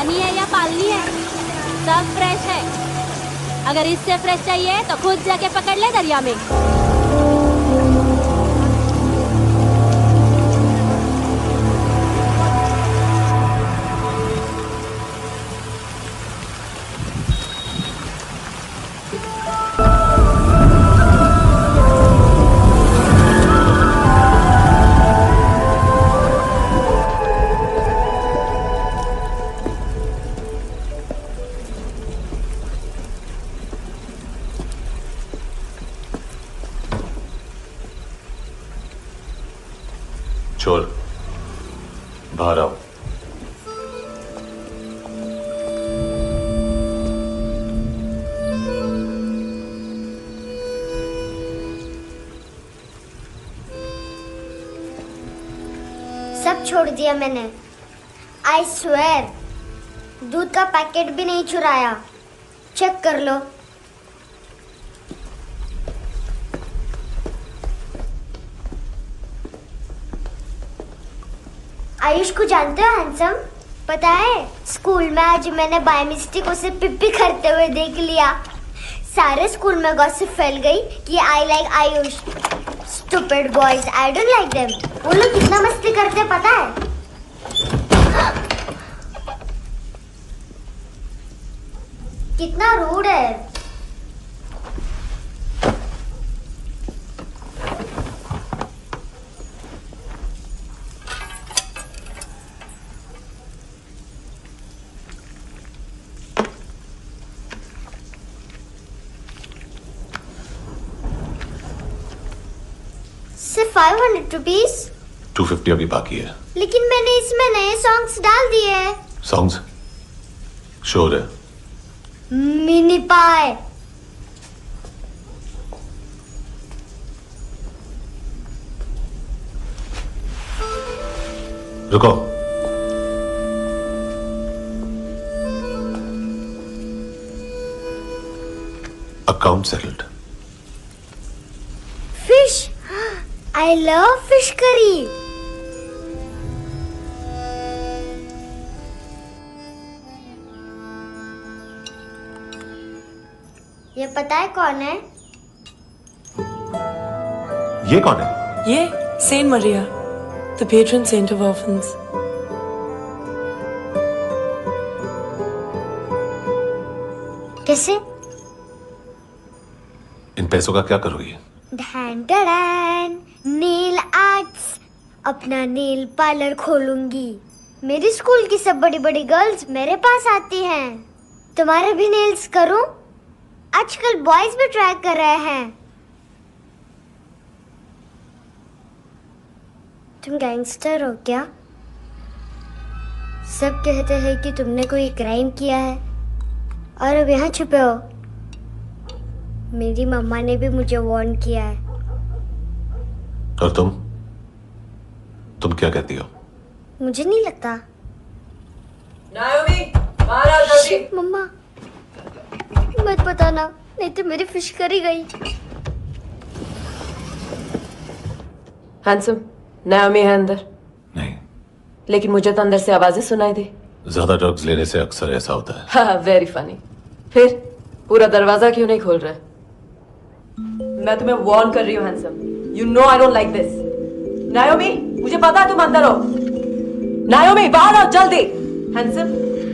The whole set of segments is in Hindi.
पानी है या पालनी है, सब फ्रेश है। अगर इससे फ्रेश चाहिए तो खुद जाके पकड़ ले दरिया में। चोर, बाहर आओ। सब छोड़ दिया मैंने। आई स्वेयर, दूध का पैकेट भी नहीं चुराया। चेक कर लो। आयुष को जानते हो हैंडसम? पता है, स्कूल में आज मैंने बाय मिस्टेक उसे पिप्पी करते हुए देख लिया। सारे स्कूल में गॉसिप फैल गई कि I like Ayush. Stupid boys, I don't like them. वो लोग कितना मस्ती करते पता है? कितना रूड है। सिर्फ 500 रुपीज। 250 अभी बाकी है। लेकिन मैंने इसमें नए सॉन्ग्स डाल दिए हैं। सॉन्ग्स? शोर है। मिनी पाए। रुको। Account settled. Fish, I love fish curry. ये पता है कौन है? ये कौन है? ये saint Maria, the patron saint of orphans. कैसे? इन पैसों का क्या करोगी? ढैन ढैन, नेल आर्ट्स। अपना नेल पार्लर खोलूंगी। मेरी स्कूल की सब बड़ी बड़ी गर्ल्स मेरे पास आती हैं। तुम्हारे भी नेल्स करूं? आजकल बॉयज भी ट्राई कर रहे हैं। तुम गैंगस्टर हो क्या? सब कहते हैं कि तुमने कोई क्राइम किया है और अब यहाँ छुपे हो। मेरी मम्मा ने भी मुझे वार्न किया है। और तुम क्या कहती हो? मुझे नहीं लगता। नायोमी, बाहर आओ जल्दी। शिट, मम्मा मत बताना, नहीं तो मेरी फिश करी गई। हैंडसम, नायोमी है अंदर। नहीं। लेकिन मुझे तो अंदर से आवाजें सुनाई दी। ज्यादा ड्रग्स लेने से अक्सर ऐसा होता है। हाँ, वेरी फनी। फिर पूरा दरवाजा क्यों नहीं खोल रहे? मैं तुम्हें वार्न कर रही हूँ handsome. You know I don't like this. नायोमी, मुझे पता है तुम अंदर हो। नायोमी, बाहर आओ जल्दी। हैंडसम,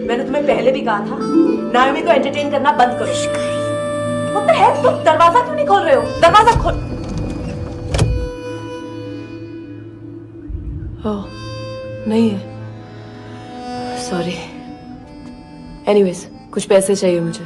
मैंने तुम्हें पहले भी कहा था नायोमी को एंटरटेन करना बंद करो। What the hell? तुम दरवाजा क्यों नहीं खोल रहे हो? दरवाजा खोल। ओह, नहीं है। सॉरी। एनीवेज, कुछ पैसे चाहिए मुझे।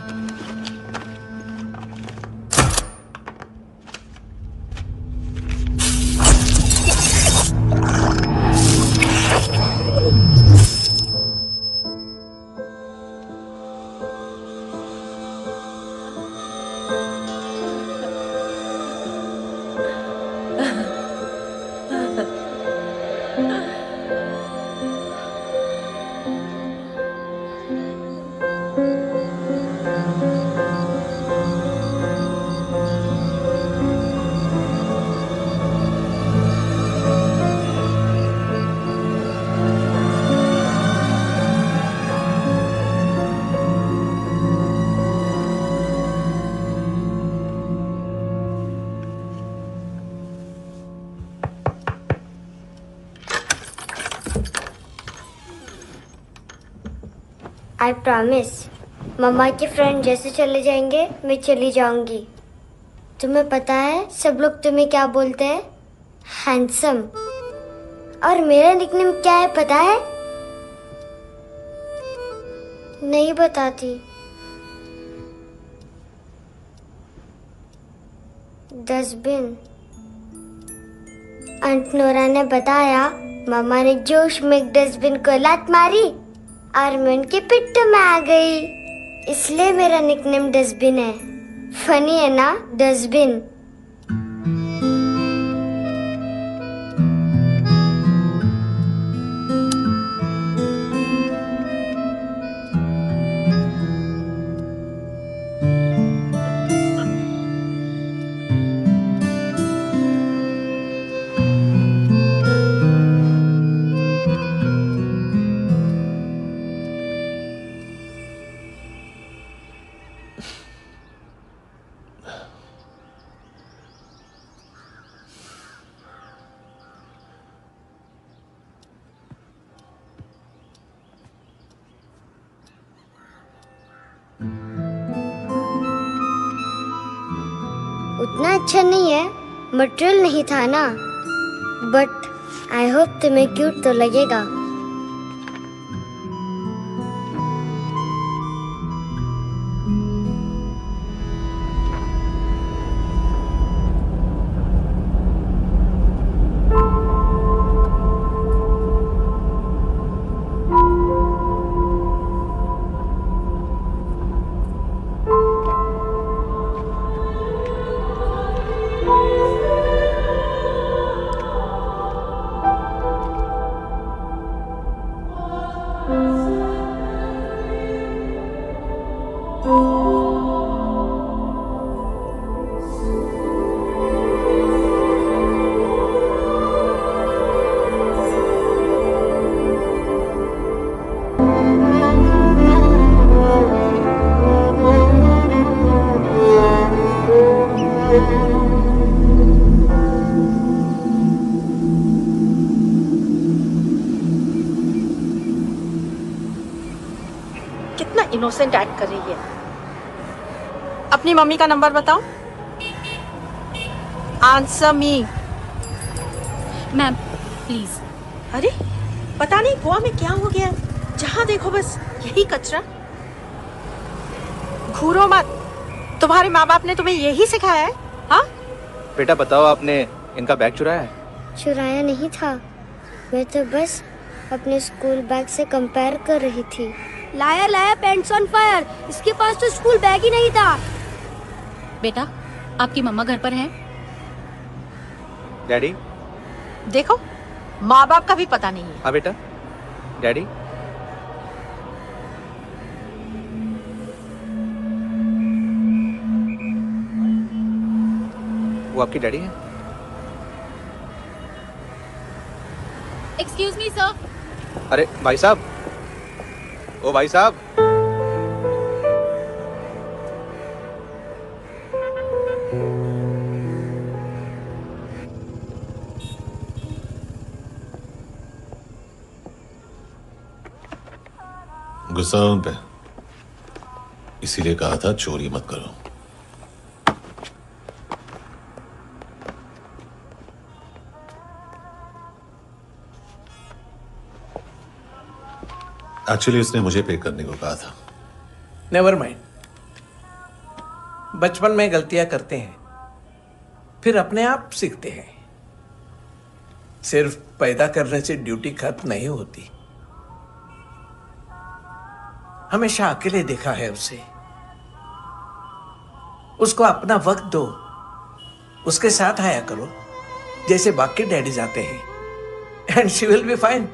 I promise. मम्मा के फ्रेंड जैसे चले जाएंगे मैं चली जाऊंगी। तुम्हें पता है सब लोग तुम्हें क्या बोलते हैं? हैंडसम। और मेरा निकनेम क्या है पता है? नहीं बताती। डस्टबिन। आंट नोरा ने बताया मामा ने जोश में एक डस्टबिन को लात मारी और मैं उनके पिट्ठू में आ गई, इसलिए मेरा निकनेम डस्टबिन है। फनी है ना डस्टबिन? उतना अच्छा नहीं है, मटेरियल नहीं था ना, बट आई होप तुम्हें क्यूट तो लगेगा। कितना इनोसेंट एक्ट कर रही है। अपनी मम्मी का नंबर बताओ। Answer me. Ma'am please. अरे पता नहीं गोवा में क्या हो गया, जहाँ देखो बस यही कचरा। घूरो मत, तुम्हारे माँ बाप ने तुम्हें यही सिखाया है? हाँ बेटा बताओ, आपने इनका बैग चुराया है? चुराया नहीं था, मैं तो बस अपने स्कूल बैग से कंपेयर कर रही थी। लाया लाया पैंट्स ऑन फायर, इसके पास तो स्कूल बैग ही नहीं था। बेटा आपकी मम्मा घर पर हैं? डैडी? देखो माँ बाप का भी पता नहीं है। हाँ बेटा। डैडी? वो आपकी डैडी है? Excuse me sir. अरे भाई साहब, ओ भाई साहब। गुस्सा उन पे, इसीलिए कहा था चोरी मत करो। एक्चुअली उसने मुझे पे करने को कहा था। नेवर माइंड, बचपन में गलतियां करते हैं, फिर अपने आप सीखते हैं। सिर्फ पैदा करने से ड्यूटी खत्म नहीं होती। हमेशा अकेले देखा है उसे। उसको अपना वक्त दो, उसके साथ आया करो जैसे बाकी डैडीज आते हैं, and she will be fine.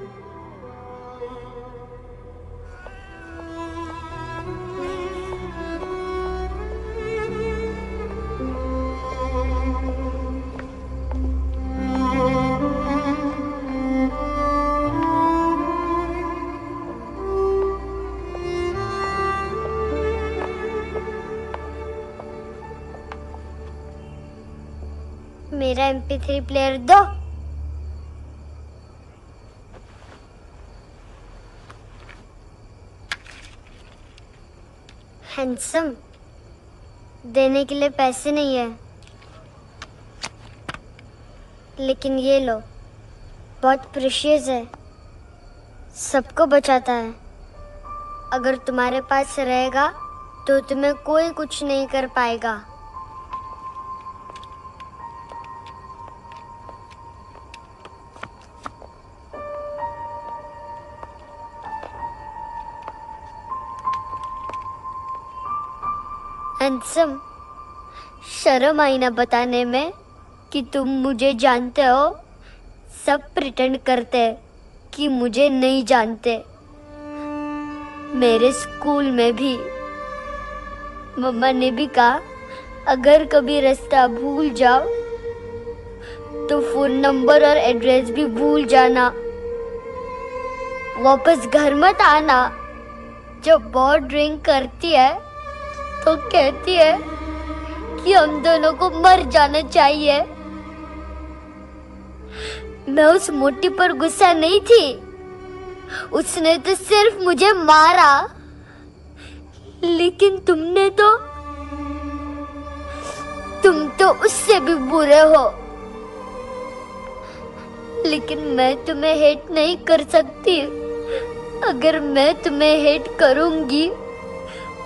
मेरा MP3 प्लेयर दो। हैंडसम, देने के लिए पैसे नहीं है, लेकिन ये लो, बहुत प्रेशियस है, सबको बचाता है। अगर तुम्हारे पास रहेगा तो तुम्हें कोई कुछ नहीं कर पाएगा। हैंडसम, शर्म आई ना बताने में कि तुम मुझे जानते हो। सब प्रिटेंड करते हैं कि मुझे नहीं जानते। मेरे स्कूल में भी मम्मा ने भी कहा, अगर कभी रास्ता भूल जाओ तो फोन नंबर और एड्रेस भी भूल जाना, वापस घर मत आना। जब बहुत ड्रिंक करती है तो कहती है कि हम दोनों को मर जाना चाहिए। मैं उस मोटी पर गुस्सा नहीं थी, उसने तो सिर्फ मुझे मारा, लेकिन तुम तो उससे भी बुरे हो। लेकिन मैं तुम्हें हेट नहीं कर सकती। अगर मैं तुम्हें हेट करूंगी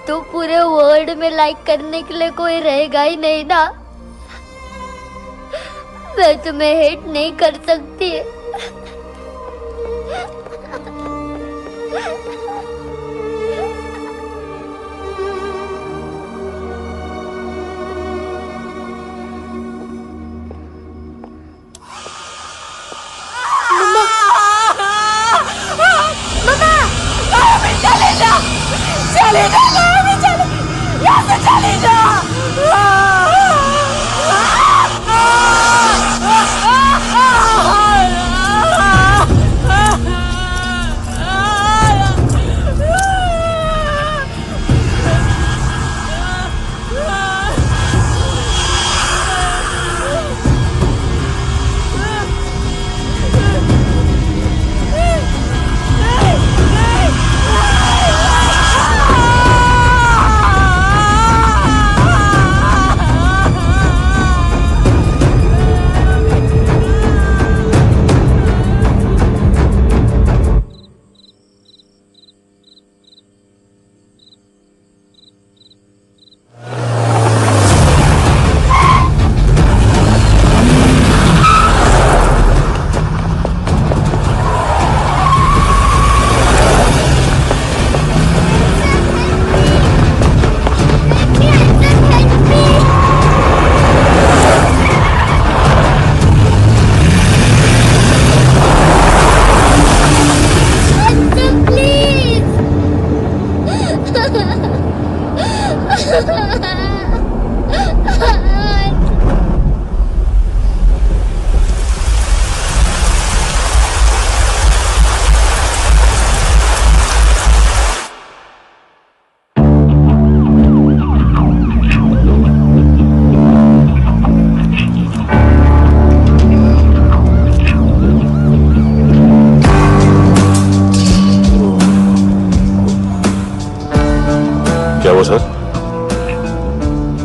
तो पूरे वर्ल्ड में लाइक करने के लिए कोई रहेगा ही नहीं ना। मैं तुम्हें हेट नहीं कर सकती।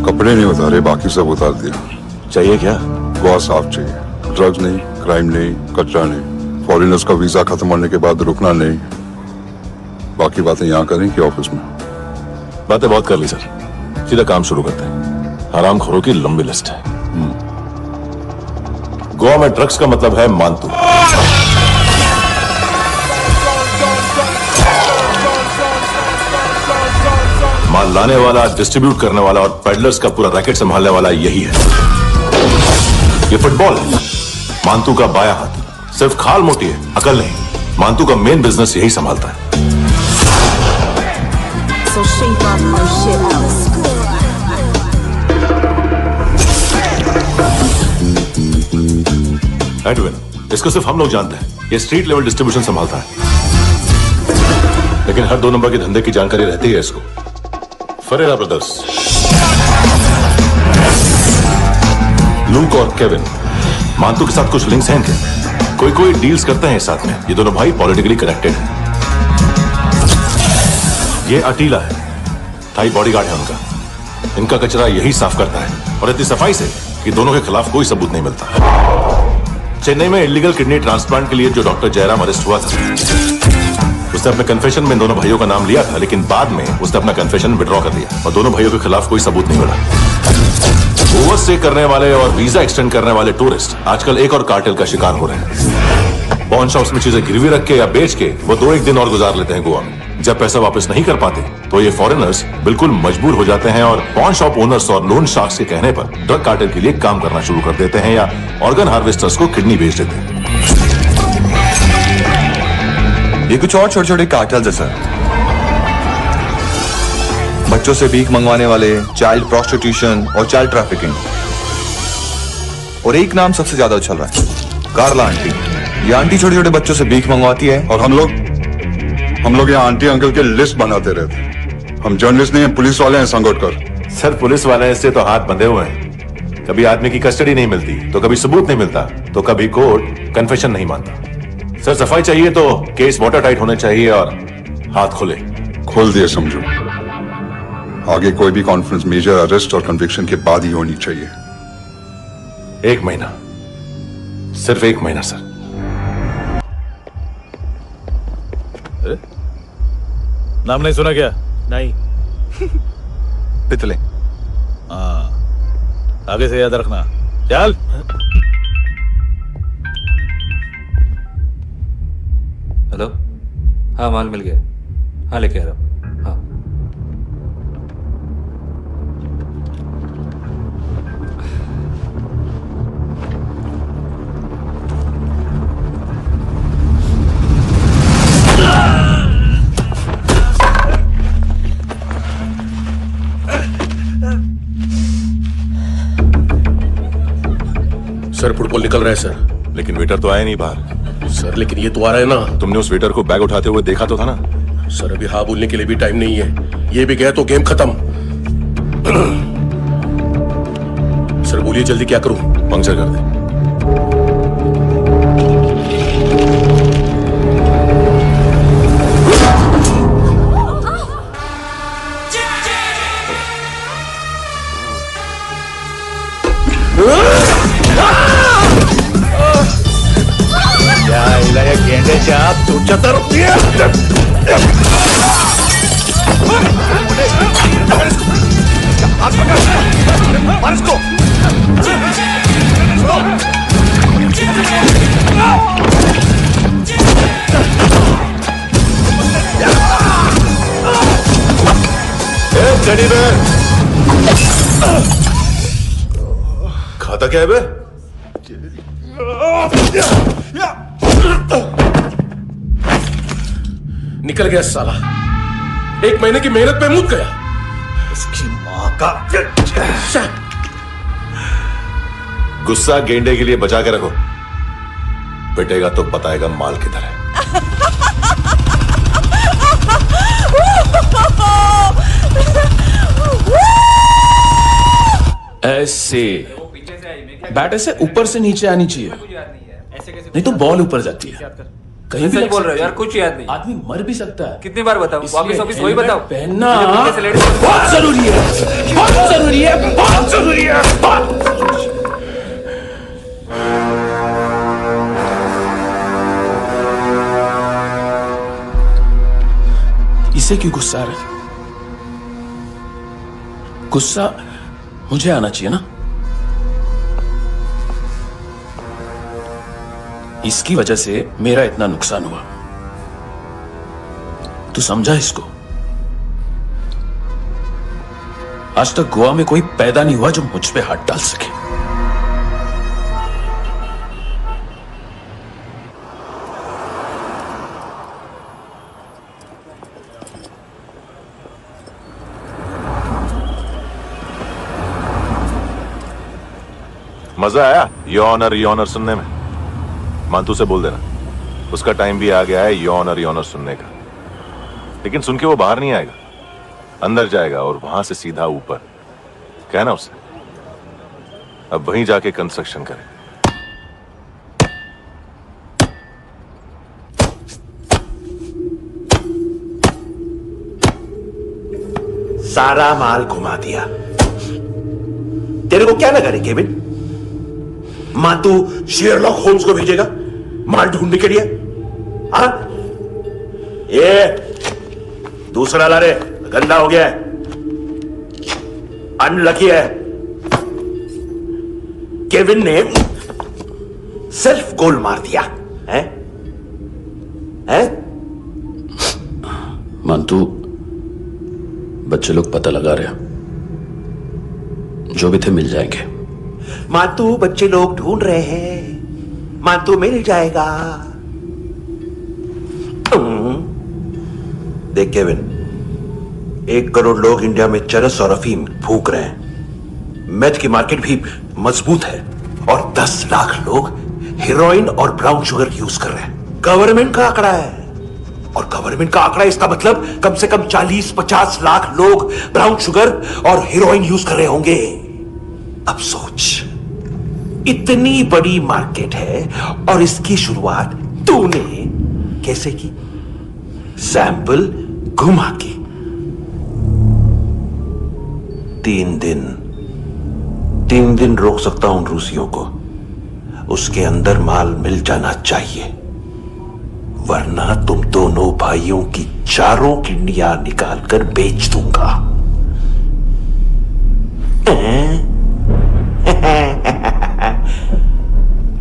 कपड़े नहीं उतारे, बाकी सब उतार दिया। चाहिए क्या? बहुत साफ चाहिए। ड्रग्स नहीं, क्राइम नहीं, कचरा नहीं, फॉरेनर्स का वीजा खत्म होने के बाद रुकना नहीं। बाकी बातें यहाँ करें कि ऑफिस में? बातें बहुत कर ली सर, सीधा काम शुरू करते हैं। हरामखोरों की लंबी लिस्ट है। गोवा में ड्रग्स का मतलब है मानतू। माल लाने वाला, डिस्ट्रीब्यूट करने वाला और पेडलर्स का पूरा रैकेट संभालने वाला यही है। ये फुटबॉल है, मानतू का बायां हाथ। सिर्फ खाल मोटी है, अकल नहीं। मानतू का मेन बिजनेस यही संभालता है। एडविन, इसको सिर्फ हम लोग जानते हैं। ये स्ट्रीट लेवल डिस्ट्रीब्यूशन संभालता है, लेकिन हर 2 नंबर के धंधे की जानकारी रहती है इसको। फरेरा ब्रदर्स, लूक और केविन, मानतू के साथ कुछ लिंक्स हैं इनके। कोई डील्स करते हैं साथ में। ये दोनों भाई पॉलिटिकली कनेक्टेड हैं। ये अटीला है, थाई बॉडीगार्ड है उनका। इनका कचरा यही साफ करता है और इतनी सफाई से कि दोनों के खिलाफ कोई सबूत नहीं मिलता। चेन्नई में इलीगल किडनी ट्रांसप्लांट के लिए जो डॉक्टर जयराम अरेस्ट हुआ था, उसने अपने कन्फेशन में दोनों भाइयों का नाम लिया था, लेकिन बाद में उसने अपना कन्फेशन विड्रॉ कर दिया और दोनों भाइयों के खिलाफ कोई सबूत नहीं मिला। ओवरस्टे करने वाले और वीजा एक्सटेंड करने वाले टूरिस्ट आजकल एक और कार्टेल का शिकार हो रहे हैं। पॉन शॉप्स में चीजें गिरवी रख के या बेच के वो 2-1 दिन और गुजार लेते हैं गोवा में। जब पैसा वापस नहीं कर पाते तो ये फॉरेनर्स बिल्कुल मजबूर हो जाते हैं और पॉन शॉप ओनर्स और लोन शार्क्स के कहने पर ड्रग कार्टेल के लिए काम करना शुरू कर देते हैं या ऑर्गन हार्वेस्टर्स को किडनी बेच देते हैं। ये कुछ और छोटे छोटे कार्टेल्स है सर। बच्चों से भीख मंगवाने वाले, चाइल्ड प्रोस्टिट्यूशन और चाइल्ड ट्रैफिकिंग। और एक नाम सबसे ज्यादा उछल रहा है, कार्ला आंटी। ये आंटी छोटे छोटे बच्चों से भीख मंगवाती है और हम लोग यहाँ आंटी अंकल के लिस्ट बनाते रहते। हम जर्नलिस्ट नहीं है, पुलिस वाले हैं संगोटकर। सर पुलिस वाले से तो हाथ बंधे हुए हैं। कभी आदमी की कस्टडी नहीं मिलती तो कभी सबूत नहीं मिलता तो कभी कोर्ट कन्फेशन नहीं मानता। सर सफाई चाहिए तो केस वाटर टाइट होने चाहिए और हाथ खुले। खोल दिए समझो। आगे कोई भी कॉन्फ्रेंस मेजर अरेस्ट और कन्विक्शन के बाद ही होनी चाहिए। 1 महीना, सिर्फ 1 महीना सर। नाम नहीं सुना क्या? नहीं। पितले। हाँ, आगे से याद रखना। चल। हेलो, हाँ माल मिल गया। हाँ लेके आ रहा हूँ। हाँ सर फुटबॉल निकल रहा है सर। लेकिन वेटर तो आया नहीं बाहर। सर लेकिन ये तो आ रहा है ना। तुमने उस वेटर को बैग उठाते हुए देखा तो था ना। सर अभी हाँ बोलने के लिए भी टाइम नहीं है। ये भी गया तो गेम खत्म। सर बोलिए जल्दी क्या करूं? पंक्चर कर दे। गेंडे चाप तुझ्या रुपये खाता क्या है बे? निकल गया साला। 1 महीने की मेहनत पे मुक गया। उसकी माँ का। गुस्सा गेंडे के लिए बचा के रखो, पिटेगा तो बताएगा माल किधर है। ऐसे बैट ऐसे ऊपर से नीचे आनी चाहिए, नहीं तो बॉल ऊपर जाती है। कहीं भी बोल रहे हो यार, कुछ याद नहीं। आदमी मर भी सकता है। कितनी बार बताऊं? वापिस वही बताओ। पहनना बहुत जरूरी है, बहुत जरूरी है, बहुत जरूरी है। इसे क्यों गुस्सा आ रहा है? गुस्सा मुझे आना चाहिए ना। इसकी वजह से मेरा इतना नुकसान हुआ। तू समझा इसको? आज तक गोवा में कोई पैदा नहीं हुआ जो मुझ पे हाथ डाल सके। मजा आया योर ऑनर सुनने में? मांतू से बोल देना उसका टाइम भी आ गया है योर ऑनर सुनने का। लेकिन सुन के वो बाहर नहीं आएगा, अंदर जाएगा और वहां से सीधा ऊपर। कहना उसे अब वहीं जाके कंस्ट्रक्शन करे। सारा माल घुमा दिया। तेरे को क्या लगा रे केविन? मां तू शेरलॉक होम्स को भेजेगा माल ढूंढने के लिए? हाँ, ये दूसरा ला रे, गंदा हो गया है, अनलकी है। केविन ने सेल्फ गोल मार दिया है? मानतू, बच्चे लोग पता लगा रहे हैं, जो भी थे मिल जाएंगे। मानतू, बच्चे लोग ढूंढ रहे हैं, मानतू मिल जाएगा। देख केविन, 1 करोड़ लोग इंडिया में चरस और अफीम फूक रहे हैं, मेथ की मार्केट भी मजबूत है, और 10 लाख लोग हेरोइन और ब्राउन शुगर यूज कर रहे हैं। गवर्नमेंट का आंकड़ा है, और गवर्नमेंट का आंकड़ा, इसका मतलब कम से कम 40-50 लाख लोग ब्राउन शुगर और हेरोइन यूज कर रहे होंगे। अब सोच, इतनी बड़ी मार्केट है और इसकी शुरुआत तूने कैसे की? सैंपल घुमा के। 3 दिन रोक सकता हूं रूसियों को, उसके अंदर माल मिल जाना चाहिए, वरना तुम दोनों भाइयों की चारों किडनियां निकालकर बेच दूंगा।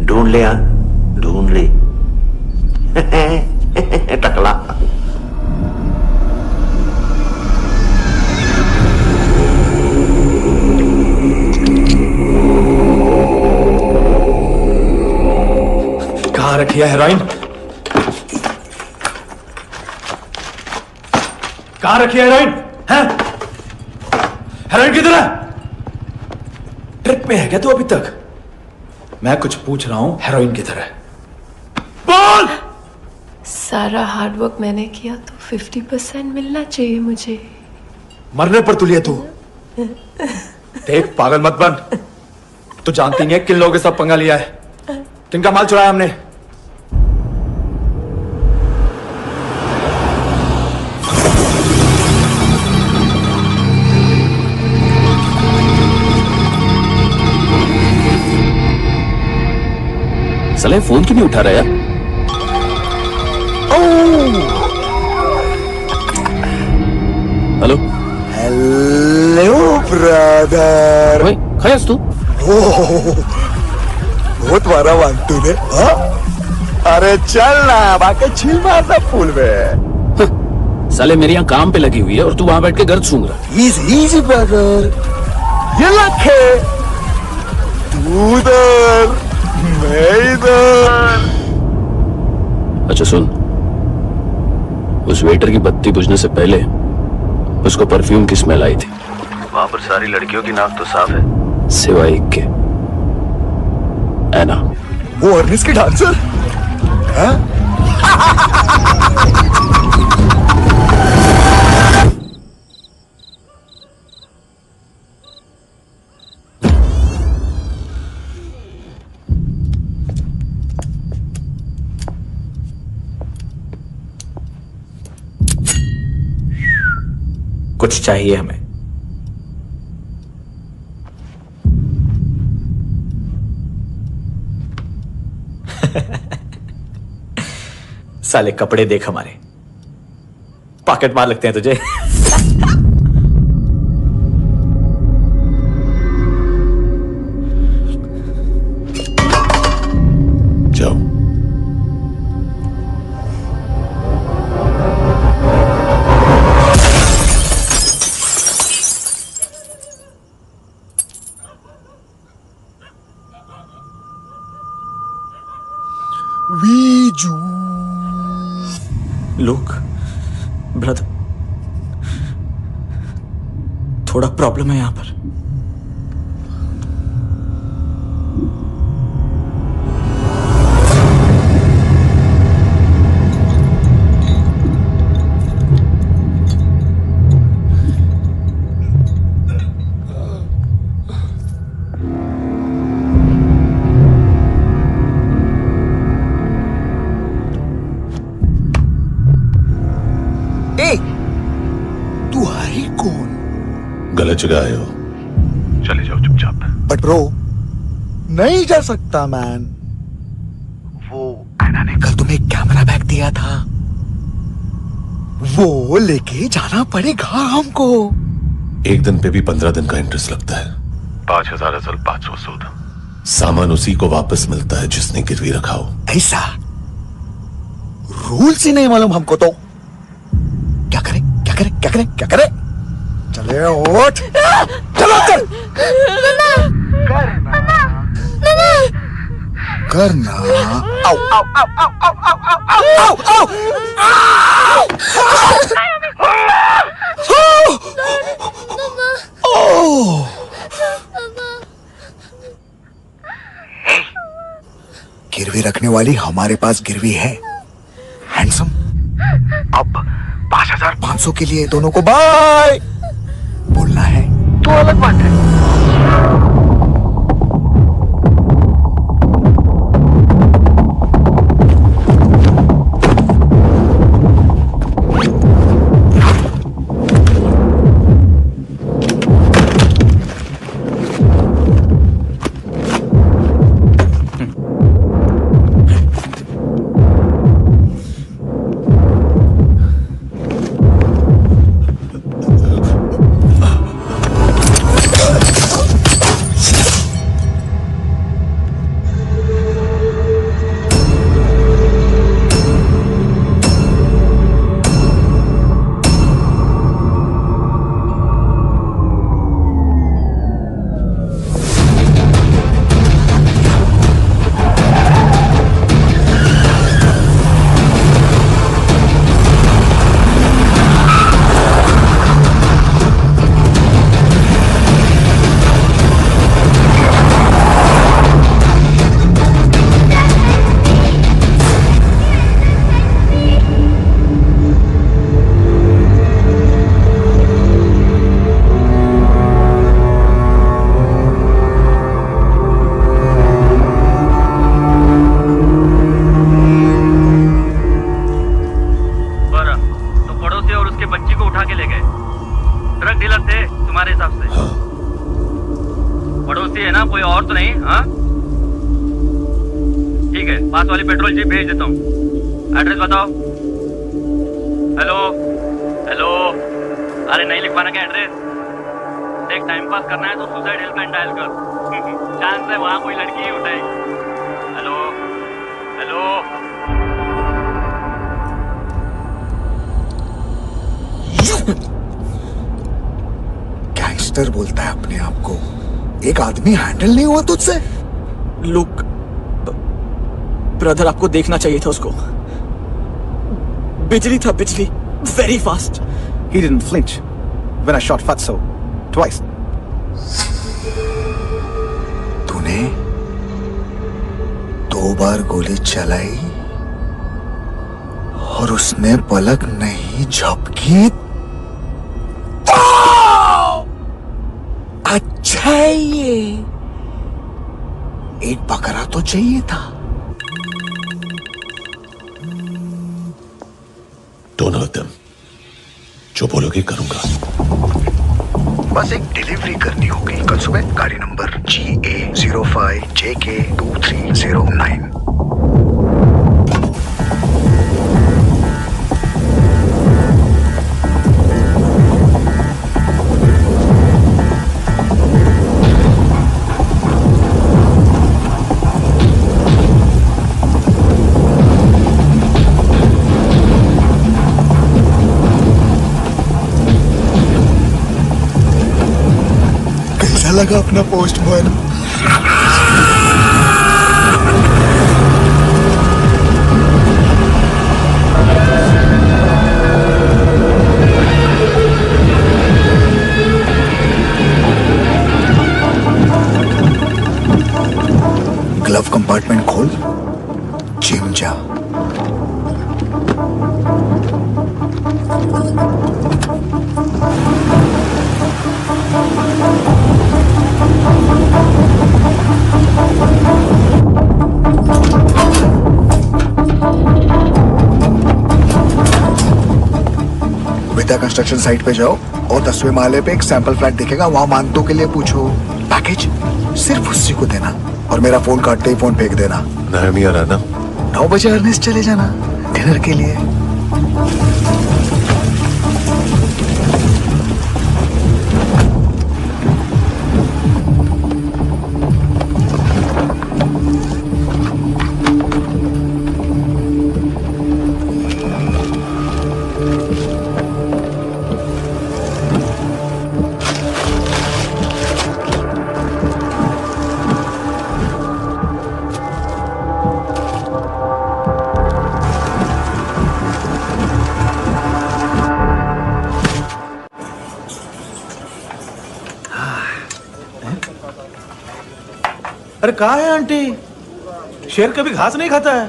ढूंढ ले, ढूंढ ले टकला। कहां रखी है हेरोइन? कहां रखी है हेरोइन? हेरोइन किधर है? ट्रिप में है क्या तू अभी तक? मैं कुछ पूछ रहा हूं, हेरोइन किधर है? बोल! सारा हार्डवर्क मैंने किया तो 50% मिलना चाहिए मुझे। मरने पर तुलिए तू। देख, पागल मत बन। तू जानती नहीं है किन लोगों के साथ पंगा लिया है, किनका माल चुराया हमने। साले फोन क्यों नहीं उठा रहा यार? Hello hello brother. खयास तू? बहुत मारा वांटू ने। अरे चल ना, बाकी छील मारना फूल में। साले मेरी यहाँ काम पे लगी हुई है और तू वहां बैठ के गर्द सूंघ रहा। इजी ब्रदर, ये लखे तू उधर, मैं इधर। अच्छा सुन, उस वेटर की बत्ती बुझने से पहले उसको परफ्यूम की स्मेल आई थी। वहां पर सारी लड़कियों की नाक तो साफ है, सिवाय एक के, एना। वो अर्निस की डांसर? कुछ चाहिए हमें। साले कपड़े देख हमारे, पॉकेट मार लगते हैं तुझे। जाओ। वीजू। लुक ब्रदर, थोड़ा प्रॉब्लम है यहां पर। तू है कौन? गलत जगह आए हो, चले जाओ चुपचाप। बट ब्रो, नहीं जा सकता मैन। वो ऐना ने कल तुम्हें कैमरा बैग दिया था, वो लेके जाना पड़ेगा हमको। एक दिन पे भी 15 दिन का इंटरेस्ट लगता है। 5,000 असल 500 सूद। सामान उसी को वापस मिलता है जिसने गिरवी रखा हो। ऐसा रूल्स ही नहीं मालूम हमको तो। क्या करें क्या करें क्या करें क्या करें? चले उठ, चलो कर करना। आओ आओ आओ आओ आओ आओ आओ आओ आओ। गिरवी रखने वाली हमारे पास गिरवी है हैंडसम। अब 5,500 के लिए दोनों को बाय बोलना है तो अलग बात है। गैंगस्टर बोलता है अपने आप को। एक आदमी हैंडल नहीं हुआ तुझसे? लुक ब्रदर, आपको देखना चाहिए था उसको। बिजली था, बिजली, very fast. He didn't flinch when I shot Fatso twice. तूने 2 बार गोली चलाई और उसने पलक नहीं झपकी। अच्छा है ये, एक बकरा तो चाहिए था। Don't hurt them. जो बोलोगे करूंगा। बस एक डिलीवरी करनी होगी कल सुबह। गाड़ी नंबर GA05JK2309। लगा अपना पोस्टमैन? ग्लव कंपार्टमेंट खोल, जिम जा। सीधा कंस्ट्रक्शन साइट पे जाओ और 10वें माले पे एक सैंपल फ्लैट दिखेगा, वहां मानतो के लिए पूछो। पैकेज सिर्फ उसी को देना और मेरा फोन काटते ही फोन फेंक देना। नायमी आ रहा ना? 9 बजे अर्नेस्ट चले जाना डिनर के लिए। अरे कहाँ है आंटी? शेर कभी घास नहीं खाता है।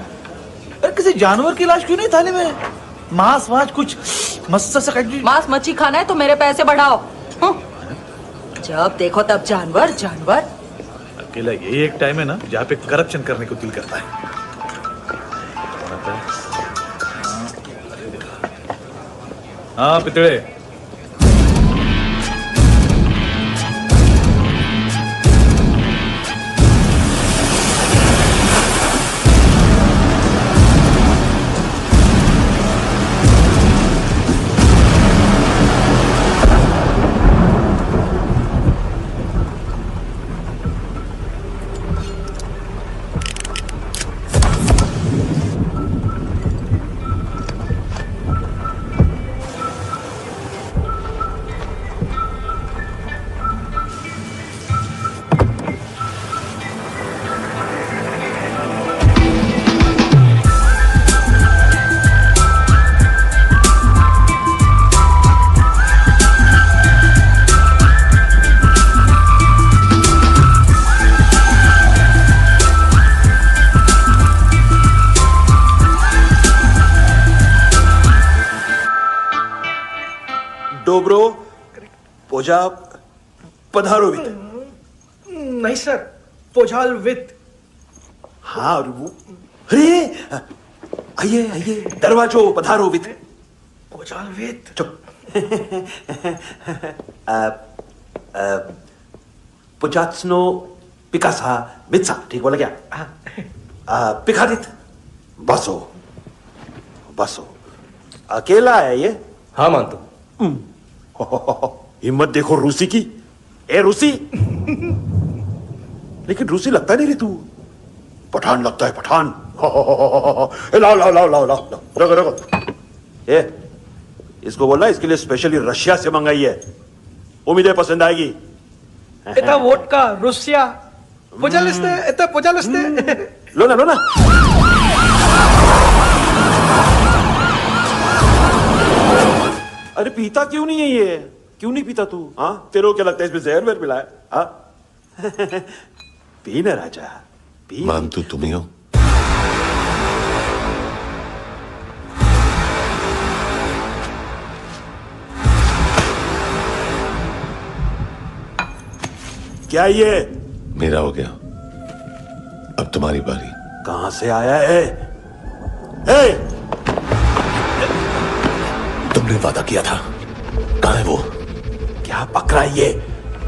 अरे किसी जानवर की लाश क्यों नहीं थाली में? मांस वास कुछ मस्त सा मांस मच्छी खाना है तो मेरे पैसे बढ़ाओ। जब देखो तब जानवर जानवर। अकेला यही एक टाइम है ना जहाँ पे करप्शन करने को दिल करता है। हाँ पितड़े, डोब्रो पोजा पधारोवित। नहीं सर, पोजाल वित। हाँ अरे आइए आइए, दरवाजो पधारोवित। पोजाल वित। चुप। पुजात्सनो पिकासा मित्सा, ठीक बोला क्या? पिकादित बसो बसो। अकेला है ये? हाँ मानतो। हिम्मत देखो रूसी की। ए रूसी, लेकिन रूसी लगता नहीं रे तू, पठान लगता है पठान। लाओ लाओ लाओ लाओ लाओ, रखो रखो। ए इसको बोलना इसके लिए स्पेशली रशिया से मंगाई है, उम्मीद है पसंद आएगी। इतना वोडका रूसिया पोजालिस्ते, इतना पोजालिस्ते। लो ना लो ना। अरे पीता क्यों नहीं है ये? क्यों नहीं पीता तू? हाँ तेरे को क्या लगता है इसमें जहर वहर मिला है? हाँ पी ना राजा पी। मानतू तुम ही हो? क्या ये? मेरा हो गया, अब तुम्हारी बारी। कहां से आया है? ए! तुमने वादा किया था, कहां है वो? क्या पकड़ा ये?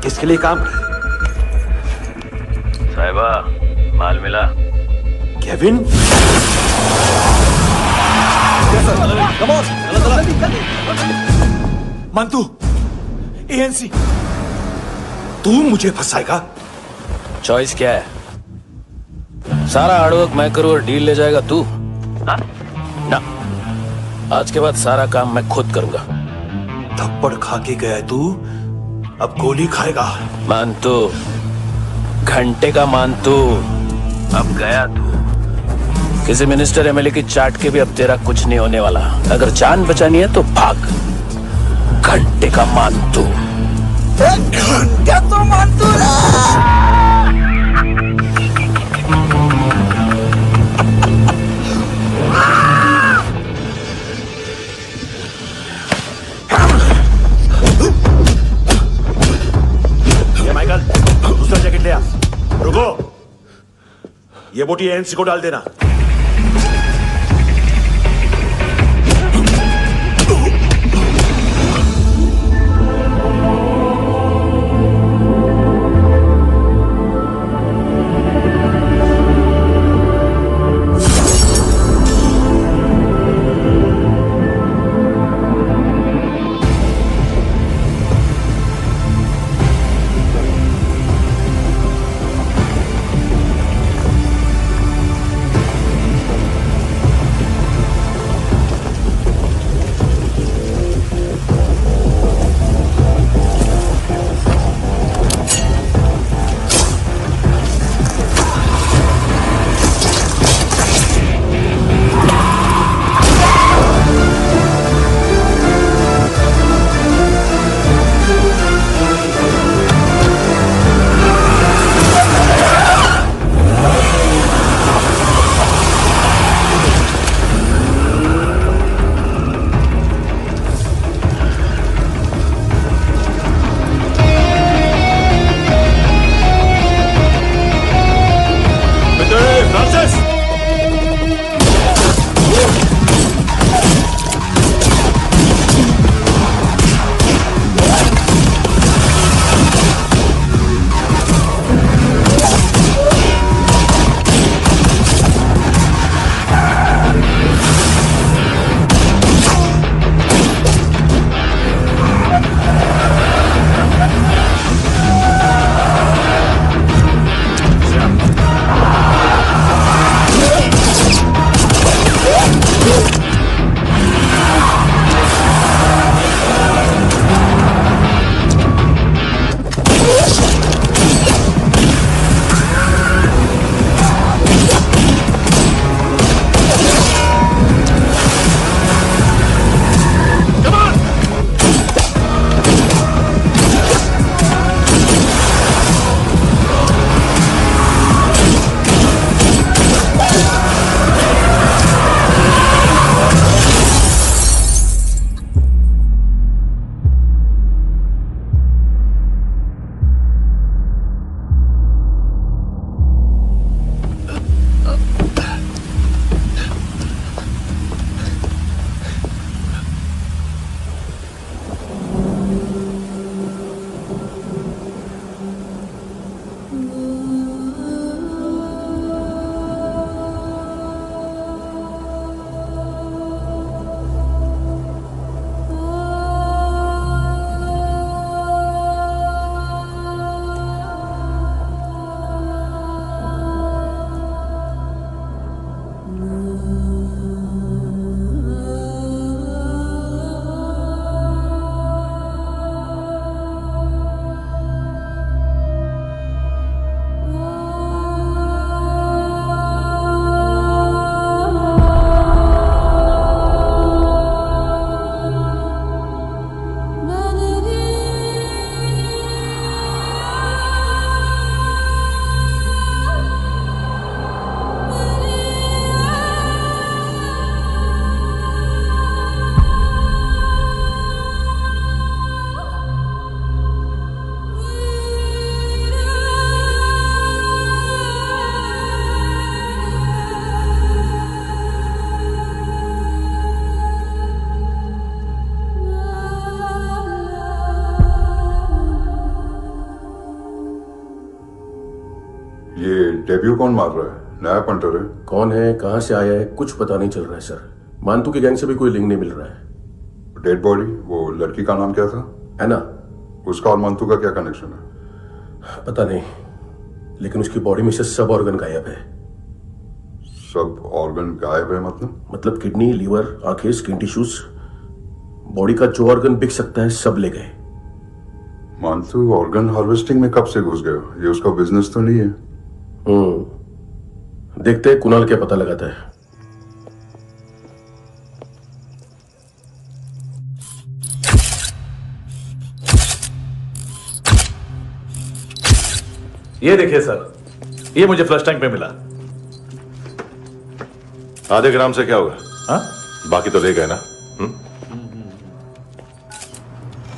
किसके लिए काम? साहिबा माल मिला? केविन? मानतू, एएनसी। तू मुझे फंसाएगा? चॉइस क्या है? सारा हार्डवर्क मैं करूं और डील ले जाएगा तू? ना, आज के बाद सारा काम मैं खुद करूंगा। थप्पड़ खा के गया तू, अब गोली खाएगा। मानतू, घंटे का मानतू, अब गया तू। किसी मिनिस्टर एमएलए की चाट के भी अब तेरा कुछ नहीं होने वाला। अगर जान बचानी है तो भाग। घंटे का मानतू। घंटा तो मानतू माइकल, दूसरा जैकेट ले आ। रुको, ये बोटी एएनसी को डाल देना। डेब्यू कौन मार रहा है? नया पंटर है। कौन है, कहां से आया है, कुछ पता नहीं चल रहा है सर। मानतू की गैंग से भी कोई लिंक नहीं मिल रहा है। डेड बॉडी, वो लड़की का नाम क्या था? है ना, उसका और मानतू का क्या कनेक्शन है? पता नहीं, लेकिन उसकी बॉडी में से सब ऑर्गन गायब है। सब ऑर्गन गायब है मतलब किडनी, लीवर, आंखें, स्किन टिश्यूज, बॉडी का जो ऑर्गन बिक सकता है सब ले गए। मानतू ऑर्गन हार्वेस्टिंग में कब से घुस गए? ये उसका बिजनेस तो नहीं है? देखते हैं कुणाल क्या पता लगाता है। ये देखिए सर, ये मुझे फ्लश टैंक में मिला। आधे ग्राम से क्या होगा? हाँ? बाकी तो ले गए ना?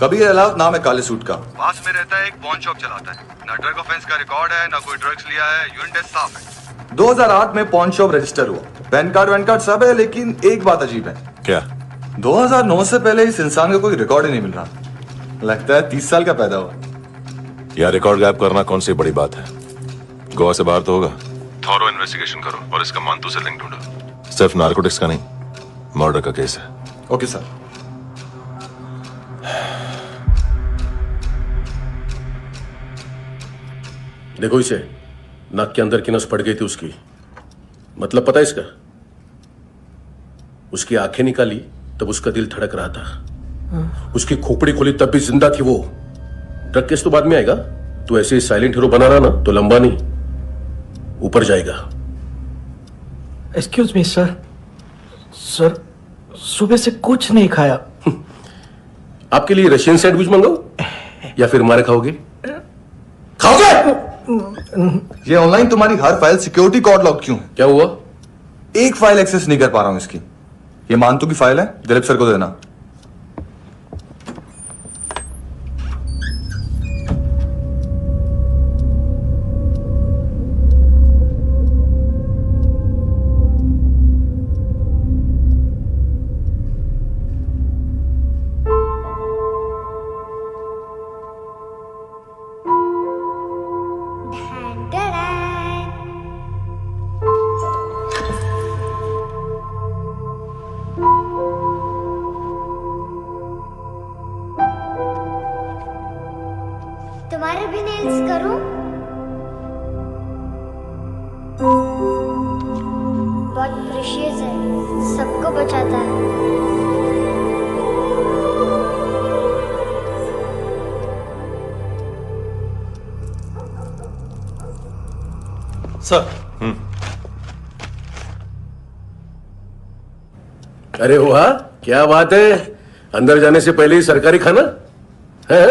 कबीर अलाउद्दीन नाम है काले सूट का, पास में रहता है, एक पॉन शॉप चलाता है। ना ड्रग ऑफेंस का रिकॉर्ड है, ना कोई ड्रग्स लिया है, यूरिन टेस्ट साफ है। 2008 में पॉन शॉप रजिस्टर हुआ, पैन कार्ड सब है, लेकिन एक बात अजीब है। क्या? 2009 से पहले इस इंसान का कोई रिकॉर्ड ही नहीं मिल रहा। लगता है 30 साल का पैदा हुआ। यार रिकॉर्ड गायब करना कौन सी बड़ी बात है? गोवा से बाहर तो होगा। थॉरो इन्वेस्टिगेशन करो और इसका मानतू से लिंक ढूंढो। सिर्फ नारकोटिक्स का नहीं, मर्डर का केस है। Okay sir. देखो इसे, नाक के अंदर की नस पड़ गई थी उसकी। मतलब पता है इसका? उसकी आंखें निकाली तब उसका दिल धड़क रहा था। उसकी खोपड़ी खोली तब भी जिंदा थी वो। ड्रग केस तो बाद में आएगा। तो ऐसे साइलेंट हीरो बना रहा ना तो लंबा नहीं, ऊपर जाएगा। एक्सक्यूज मी सर, सर सुबह से कुछ नहीं खाया। आपके लिए रशियन सैंडविच मंगाओ या फिर मारे खाओगे? खाओगे? ये ऑनलाइन तुम्हारी हर फाइल सिक्योरिटी कोड लॉक क्यों है? क्या हुआ? एक फाइल एक्सेस नहीं कर पा रहा हूं इसकी। ये मानतू की फाइल है, दिलीप सर को देना। तुम्हारे भी नेल्स करूं? बहुत प्रेशियस है, सबको बचाता है। सर। अरे वाह, क्या बात है। अंदर जाने से पहले ही सरकारी खाना है?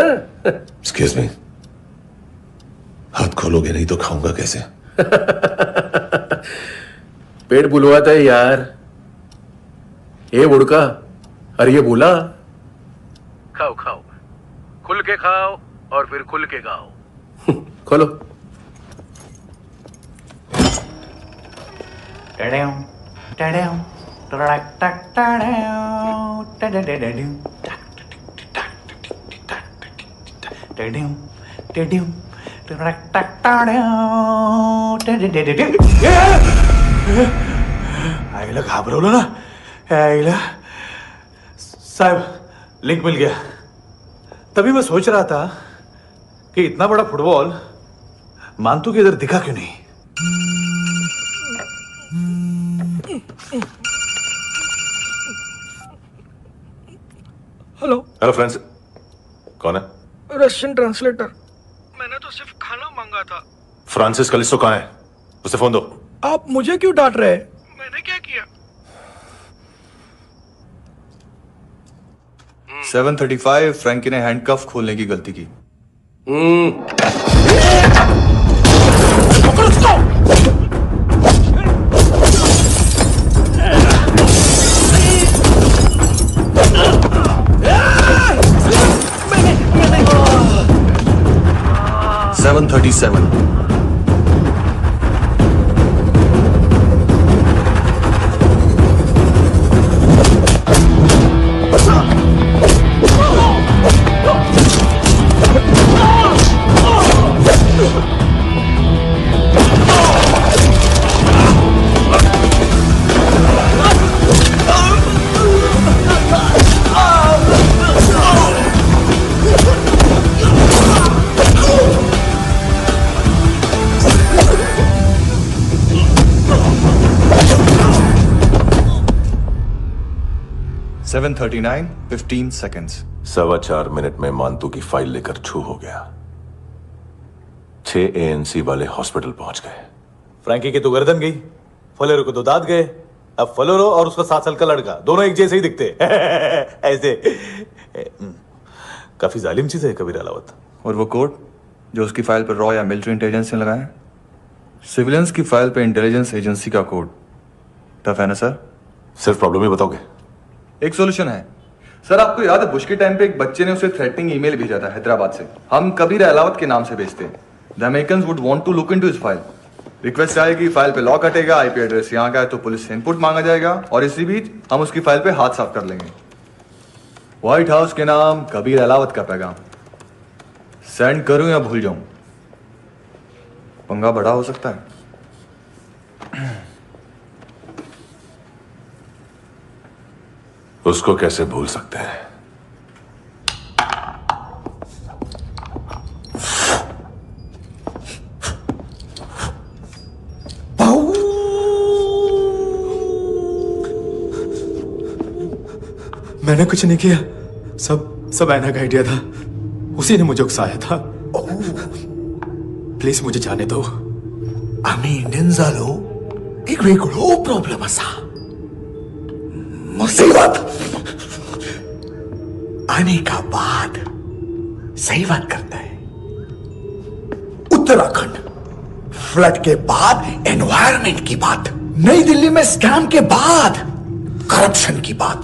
एक्सक्यूज मी, हाथ खोलोगे नहीं तो खाऊंगा कैसे? पेट बुलवाता है यार। ये बुड़का, अरे ये बोला। खाओ खाओ, खुल के खाओ और फिर खुल के गाओ। खोलो। आईला घाबरवलं ना। आईला साहब लिंक मिल गया। तभी मैं सोच रहा था कि इतना बड़ा फुटबॉल मानतू के इधर दिखा क्यों नहीं। हेलो हेलो फ्रेंड्स, कौन है? Russian translator. मैंने तो सिर्फ खाना मांगा था। फ्रांसिस कलिस्टो कहाँ है? उसे फोन दो। आप मुझे क्यों डांट रहे हैं? मैंने क्या किया? 735 फ्रैंकी ने हैंडकफ खोलने की गलती की। Seven 37 Oh! 7:39, 15 seconds. 4.25 मिनट में मानतू की फाइल लेकर छू हो गया। 6 ANC वाले हॉस्पिटल पहुंच गए। फ्रैंकी की तो गर्दन गई, फलेरो को तो दांत गए। अब फलेरो और उसका 7 साल का लड़का दोनों एक जैसे ही दिखते ऐसे। काफी जालिम चीज है कबीर अलावत। और वो कोड जो उसकी फाइल पर रॉ या मिलिट्री इंटेलिजेंस ने लगाया, सिविलियंस की फाइल पे इंटेलिजेंस एजेंसी का कोड। टफ है ना सर? सिर्फ प्रॉब्लम ही बताओगे? एक सॉल्यूशन है सर। आपको याद है बुश के टाइम पे एक बच्चे ने उसे थ्रेटनिंग ईमेल भेजा था हैदराबाद से। हम कबीर अलावत के नाम से भेजते हैं। The Americans would want to look into his file. Request आएगी, फाइल पे लॉक हटेगा, आईपी एड्रेस यहाँ का है तो पुलिस से इनपुट मांगा जाएगा और इसी बीच हम उसकी फाइल पे हाथ साफ कर लेंगे। व्हाइट हाउस के नाम कबीर अलावत का पैगाम। सेंड करूं या भूल जाऊं? पंगा बड़ा हो सकता है। उसको कैसे भूल सकते हैं? मैंने कुछ नहीं किया, सब ऐना का आइडिया था। उसी ने मुझे उकसाया था। प्लीज मुझे जाने दो। आम्ही इंडियन झालो एक वेगळो प्रॉब्लेम असा, मुसीबत आने का बाद। सही बात करता है। उत्तराखंड फ्लड के बाद एनवायरनमेंट की बात, नई दिल्ली में स्कैम के बाद करप्शन की बात।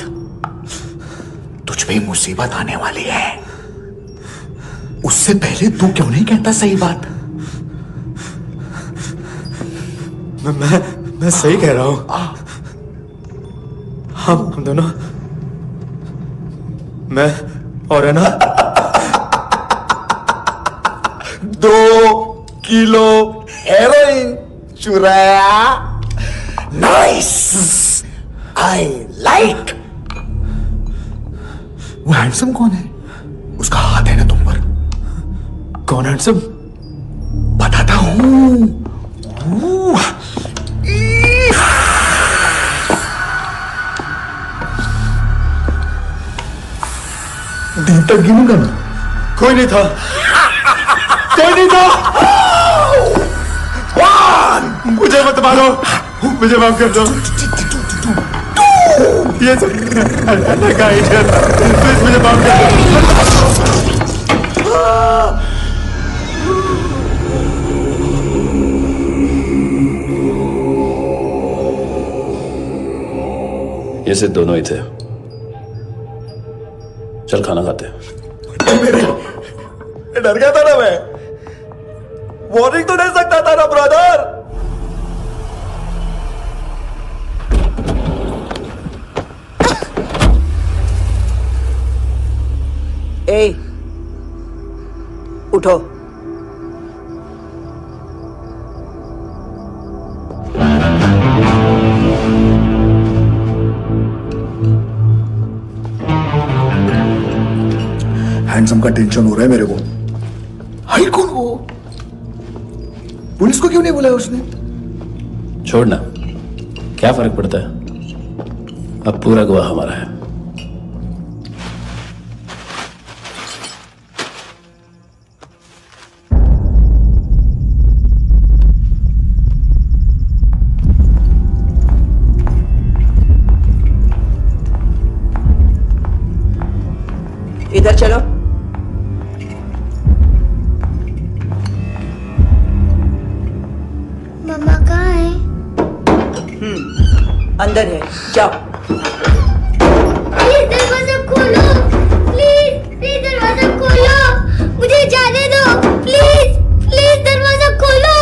तुझ पे मुसीबत आने वाली है, उससे पहले तू क्यों नहीं कहता सही बात? मैं सही कह रहा हूं। हम दोनों, मैं और है ना 2 किलो हेरोइन चुराया। Nice, I like. वो हैंडसम कौन है? उसका हाथ है ना तुम पर। कौन हैंडसम? बताता हूं। दिन तक गिनूंगा ना। कोई नहीं था, कोई नहीं था। मुझे मत मारो, मुझे माफ कर दो। ये अल्लाह का आइडिया था, प्लीज मुझे माफ कर दो। ये सिर्फ दोनों ही थे। चल खाना खाते हैं। डर गया था ना मैं। वार्निंग तो दे सकता था ना ब्रदर। ए, उठो। हैंडसम का टेंशन हो रहा है मेरे को। हाइट कौन वो? पुलिस को क्यों नहीं बुलाया उसने? छोड़ना, क्या फर्क पड़ता है? अब पूरा गवाह हमारा है। इधर चलो। मम्मा कहाँ है? अंदर है, जाओ। प्लीज दरवाजा खोलो, प्लीज दरवाजा खोलो, मुझे जाने दो, प्लीज दरवाजा खोलो।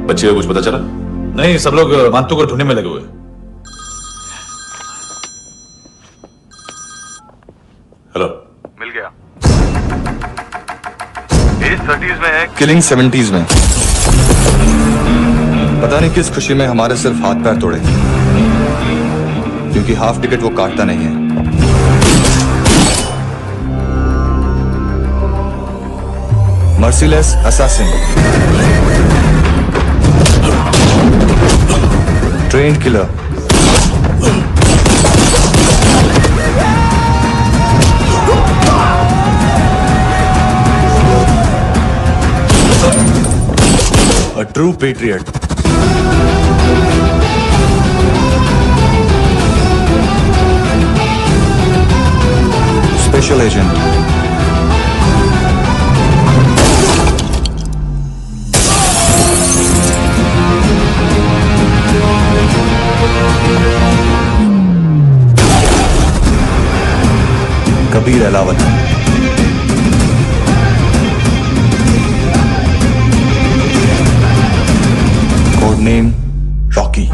बच्चे को कुछ पता चला? नहीं, सब लोग मानतू को ढूंढने में लगे हुए। हेलो, मिल गया। एज 30s में है, किलिंग 70s में। पता नहीं किस खुशी में हमारे सिर्फ हाथ पैर तोड़े, क्योंकि हाफ टिकट वो काटता नहीं है। Merciless assassin, trained killer, a true patriot. Special agent. Kabir Alawat. Code name Rocky.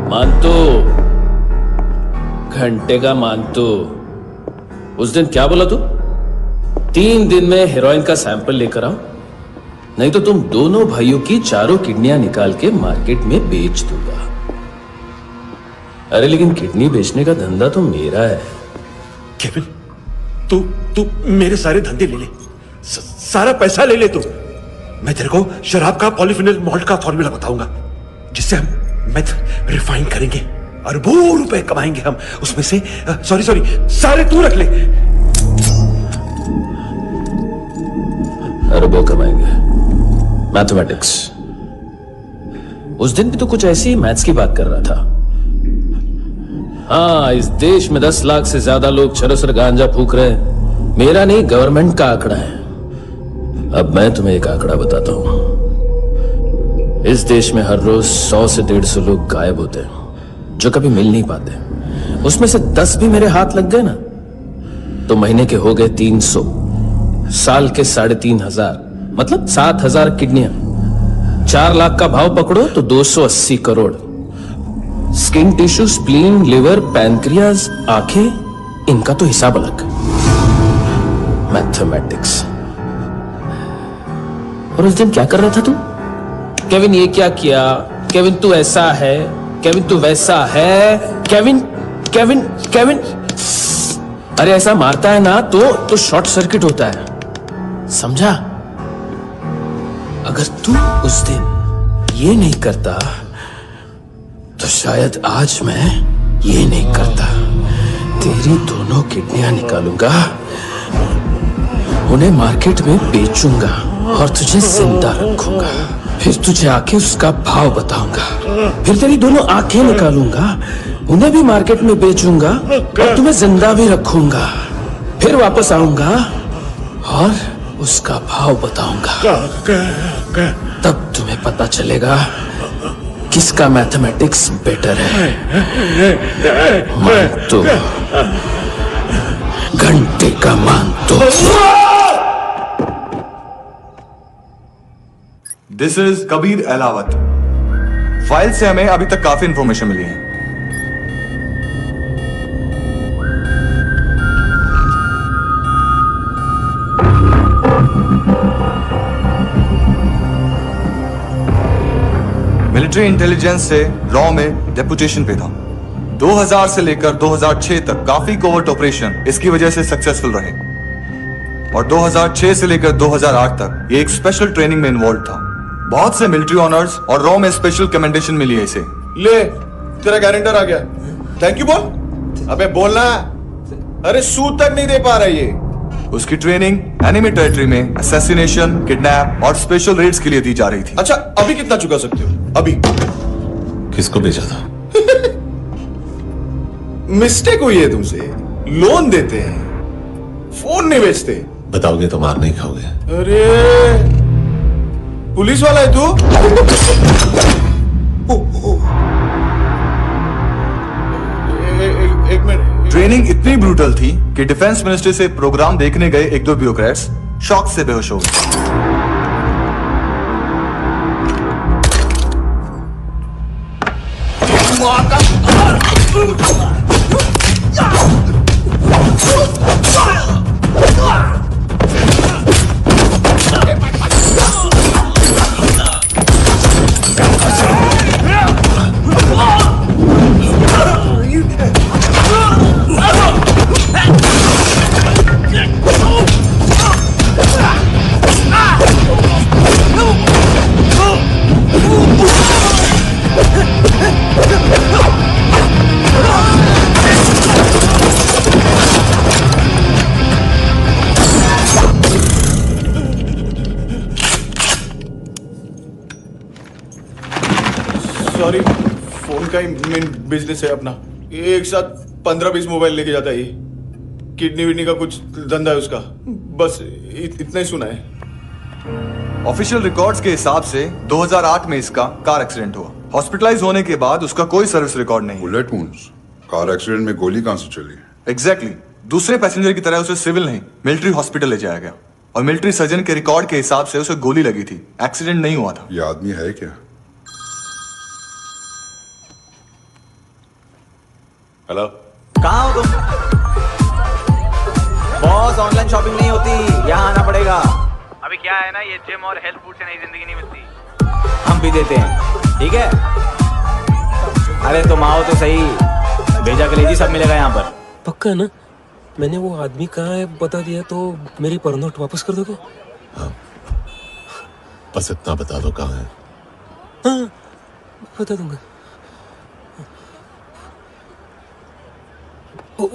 मानतो, घंटे का मानतो, उस दिन क्या बोला तू? 3 दिन में हेरोइन का सैंपल लेकर आओ, नहीं तो तुम दोनों भाइयों की चारों किडनियां निकाल के मार्केट में बेच दूंगा। अरे लेकिन किडनी बेचने का धंधा तो मेरा है। केविन, तू मेरे सारे धंधे ले ले, सारा पैसा ले ले तू। मैं तेरे को शराब का पॉलीफिनल मॉल्ट का फॉर्मूला बताऊंगा, जिससे हम मेथ रिफाइन करेंगे, अरबों रुपए कमाएंगे हम उसमें से। सॉरी सारे तू रख ले। अरबों कमाएंगे, मैथमेटिक्स। उस दिन भी तो कुछ ऐसी ही मैथ्स की बात कर रहा था। हाँ, इस देश में 10 लाख से ज्यादा लोग चरस और गांजा फूक रहे हैं। मेरा नहीं, गवर्नमेंट का आंकड़ा है। अब मैं तुम्हें एक आंकड़ा बताता हूं। इस देश में हर रोज 100 से 150 लोग गायब होते हैं, जो कभी मिल नहीं पाते। उसमें से 10 भी मेरे हाथ लग गए ना, तो महीने के हो गए 300, साल के 3,500, मतलब 7,000 किडनियां। 4 लाख का भाव पकड़ो तो 280 crore. Skin tissue, spleen, liver, pancreas, आंखें, इनका तो हिसाब अलग। मैथमेटिक्स। और उस दिन क्या कर रहा था तू? केविन ये क्या किया, केविन तू ऐसा है, केविन तू वैसा है, केविन केविन केविन। अरे ऐसा मारता है ना तो शॉर्ट सर्किट होता है, समझा? अगर तू उस दिन ये नहीं करता तो शायद आज मैं ये नहीं करता। तेरी दोनों किडनियां निकालूंगा, उन्हें मार्केट में बेचूंगा और तुझे जिंदा रखूंगा। फिर तुझे आके उसका भाव बताऊंगा। फिर तेरी दोनों आंखें निकालूंगा, उन्हें भी मार्केट में बेचूंगा और तुम्हें जिंदा भी रखूंगा। फिर वापस आऊंगा और उसका भाव बताऊंगा। तब तुम्हें पता चलेगा किसका मैथमेटिक्स बेटर है। मान तो, घंटे का मान तो। This is Kabir Ahlawat. File से हमें अभी तक काफी इंफॉर्मेशन मिली है। मिलिट्री इंटेलिजेंस से रॉ में डेपुटेशन पे था। 2000 से लेकर 2006 तक काफी कोवर्ट ऑपरेशन इसकी वजह से सक्सेसफुल रहे, और 2006 से लेकर 2008 तक ये एक स्पेशल ट्रेनिंग में इन्वॉल्व था। बहुत से मिलिट्री ऑनर्स और रॉ में स्पेशल कमेंडेशन मिली है इसे। ले, तेरा गारंटर आ गया। थैंक यू बोल। अबे बोलना। अरे सूद तक नहीं दे पा रहा ये। उसकी ट्रेनिंग एनिमी टेरिटरी में असैसिनेशन, किडनैप और स्पेशल रेड्स के लिए दी जा रही थी। अच्छा, अभी कितना चुका सकते हो? अभी किसको भेजा था? मिस्टेक हुई है तुमसे। लोन देते हैं, फोन नहीं बेचते। बताओगे तो मार नहीं खाओगे। अरे पुलिस वाला है तू? एक मिनट। ट्रेनिंग इतनी ब्रूटल थी कि डिफेंस मिनिस्ट्री से प्रोग्राम देखने गए एक दो ब्यूरोक्रेट्स शॉक से बेहोश हो गए। सॉरी, फोन का ही मेन बिजनेस है अपना। एक साथ 15-20 मोबाइल लेके जाता है ये। किडनी विडनी का कुछ धंधा है उसका। बस इतना ही सुना है। ऑफिशियल रिकॉर्ड्स के हिसाब से 2008 में इसका कार एक्सीडेंट हुआ। हॉस्पिटलाइज होने के बाद उसका कोई सर्विस रिकॉर्ड नहीं। Bullet wounds. कार एक्सीडेंट में गोली कहां से चली? एग्जैक्टली। दूसरे पैसेंजर की तरह उसे सिविल नहीं, मिलिट्री हॉस्पिटल ले जाया गया और मिलिट्री सर्जन के रिकॉर्ड के हिसाब से उसे गोली लगी थी। एक्सीडेंट नहीं हुआ था। ये आदमी है क्या? हेलो, कहाँ हो तुम? बॉस, ऑनलाइन शॉपिंग नहीं होती, यहाँ आना पड़ेगा। अभी क्या है ना, ये जिम और हेल्थ फूड से नई जिंदगी नहीं मिलती। हम भी देते हैं, ठीक है? अरे तुम आओ तो सही, भेजा कलेजी सब मिलेगा यहाँ पर। पक्का ना? मैंने वो आदमी कहाँ है बता दिया तो मेरी पर नोट वापस कर दोगे? हाँ, बस इतना बता दो कहाँ है। हाँ, बता दूंगा। वो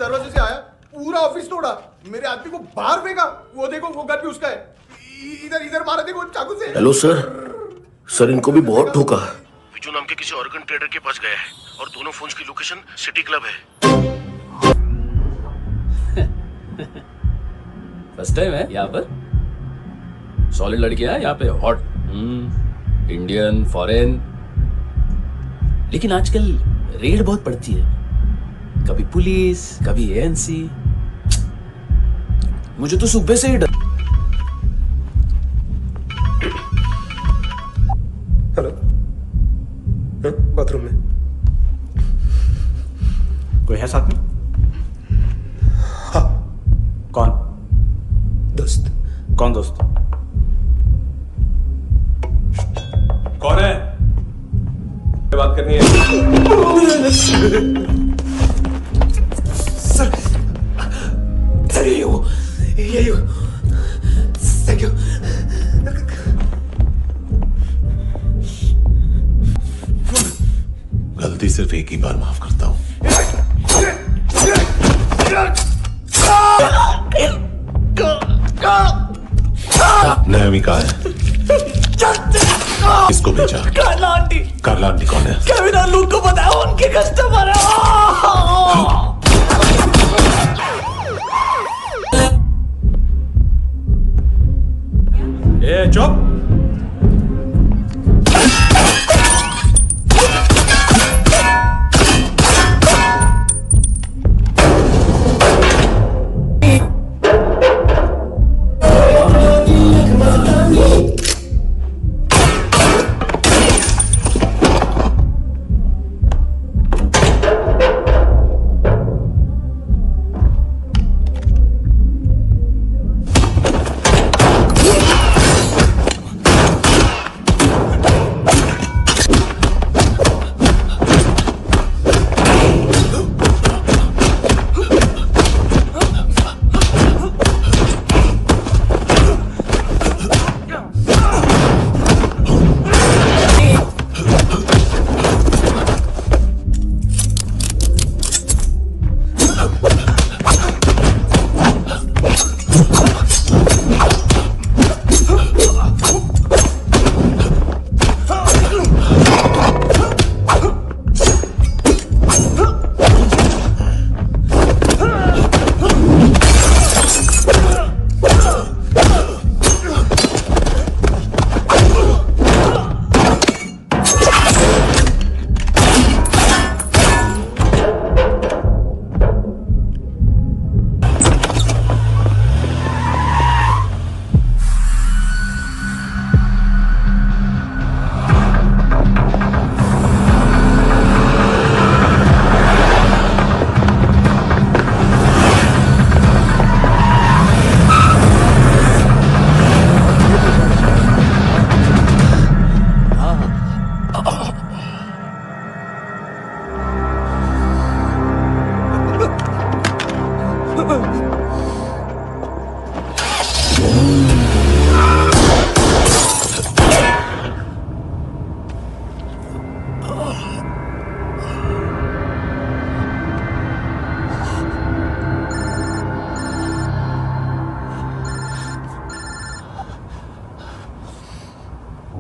दरवाजे से आया, पूरा ऑफिस तोड़ा, मेरे आदमी को बाहर फेंका। वो देखो, वो गन भी उसका है। इधर इधर मारा, देखो चाकू से। हेलो सर, सर इनको भी बहुत ठोका। विजू नाम के किसी ऑर्गन ट्रेडर के पास गया है और दोनों फोन्स की लोकेशन सिटी क्लब है। फर्स्ट टाइम है यहाँ पर। सॉलिड लड़कियां यहाँ पे, हॉट इंडियन, फॉरेन। लेकिन आजकल रेड बहुत पड़ती है, कभी पुलिस, कभी एएनसी। मुझे तो सुबह से ही डर। हेलो, बाथरूम में कोई है साथ में? हाँ। कौन? दोस्त। कौन दोस्त? कौन है? बात करनी है। सर यही हो, यही हो। Thank you. गलती सिर्फ एक ही बार माफ करता हूं। नयमी कहाँ है? किसको भेजा? कार्ला आंटी। कार्ला आंटी कौन है? केविन और लूक को बताया, उनके कस्टमर है। ए चुप।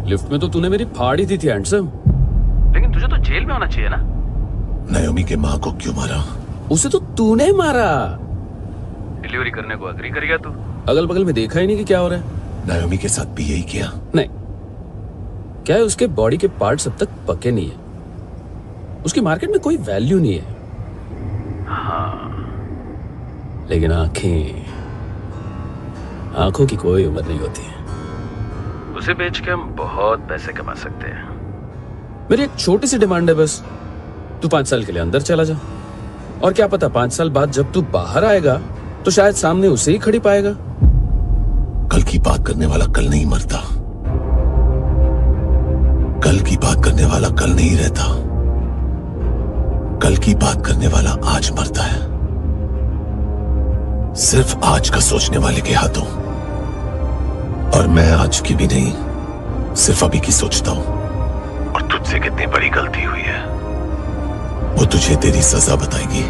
लिफ्ट में तो तूने मेरी फाड़ ही दी थी हैंडसम। लेकिन तुझे तो जेल में होना चाहिए ना। नायोमी के माँ को क्यों मारा? उसे तो तूने मारा। डिलीवरी करने को अग्री कर गया तू। अगल बगल में देखा ही नहीं कि क्या हो रहा है। नायोमी के साथ भी यही किया? नहीं, क्या है उसके बॉडी के पार्ट्स अब तक पके नहीं है, उसकी मार्केट में कोई वैल्यू नहीं है। हाँ, लेकिन आंखों की कोई उम्र नहीं होती है। उसे बेच के हम बहुत पैसे कमा सकते हैं। मेरी एक छोटी सी डिमांड है बस, तू 5 साल के लिए अंदर चला जा, और क्या पता 5 साल बाद जब तू बाहर आएगा तो शायद सामने उसे ही खड़ी पाएगा। कल की बात करने वाला कल नहीं मरता, कल की बात करने वाला कल नहीं रहता, कल की बात करने वाला आज मरता है। सिर्फ आज का सोचने वाले के हाथों। और मैं आज की भी नहीं, सिर्फ अभी की सोचता हूं। और तुझसे कितनी बड़ी गलती हुई है वो तुझे तेरी सजा बताएगी।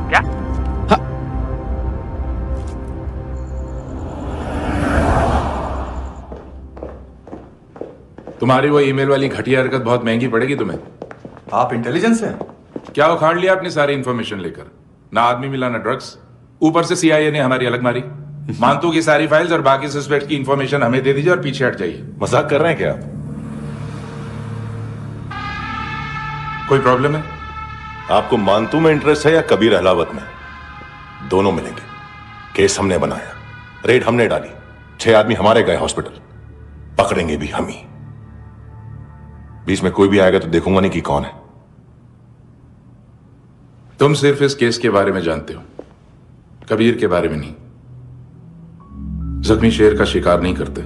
क्या? हाँ। तुम्हारी वो ईमेल वाली घटिया हरकत बहुत महंगी पड़ेगी तुम्हें। आप इंटेलिजेंस हैं? क्या उखाड़ लिया अपनी सारी इंफॉर्मेशन लेकर? ना आदमी मिला ना ड्रग्स, ऊपर से सीआईए ने हमारी अलग मारी। मानतू की सारी फाइल्स और बाकी सस्पेक्ट की इंफॉर्मेशन हमें दे दीजिए और पीछे हट जाइए। मजाक कर रहे हैं क्या आप? कोई प्रॉब्लम है? आपको मानतू में इंटरेस्ट है या कबीर अहलावत में? दोनों मिलेंगे। केस हमने बनाया, रेड हमने डाली, 6 आदमी हमारे गए हॉस्पिटल, पकड़ेंगे भी हम ही। बीच में कोई भी आएगा तो देखूंगा नहीं कि कौन है। तुम सिर्फ इस केस के बारे में जानते हो, कबीर के बारे में नहीं। जख्मी शेर का शिकार नहीं करते।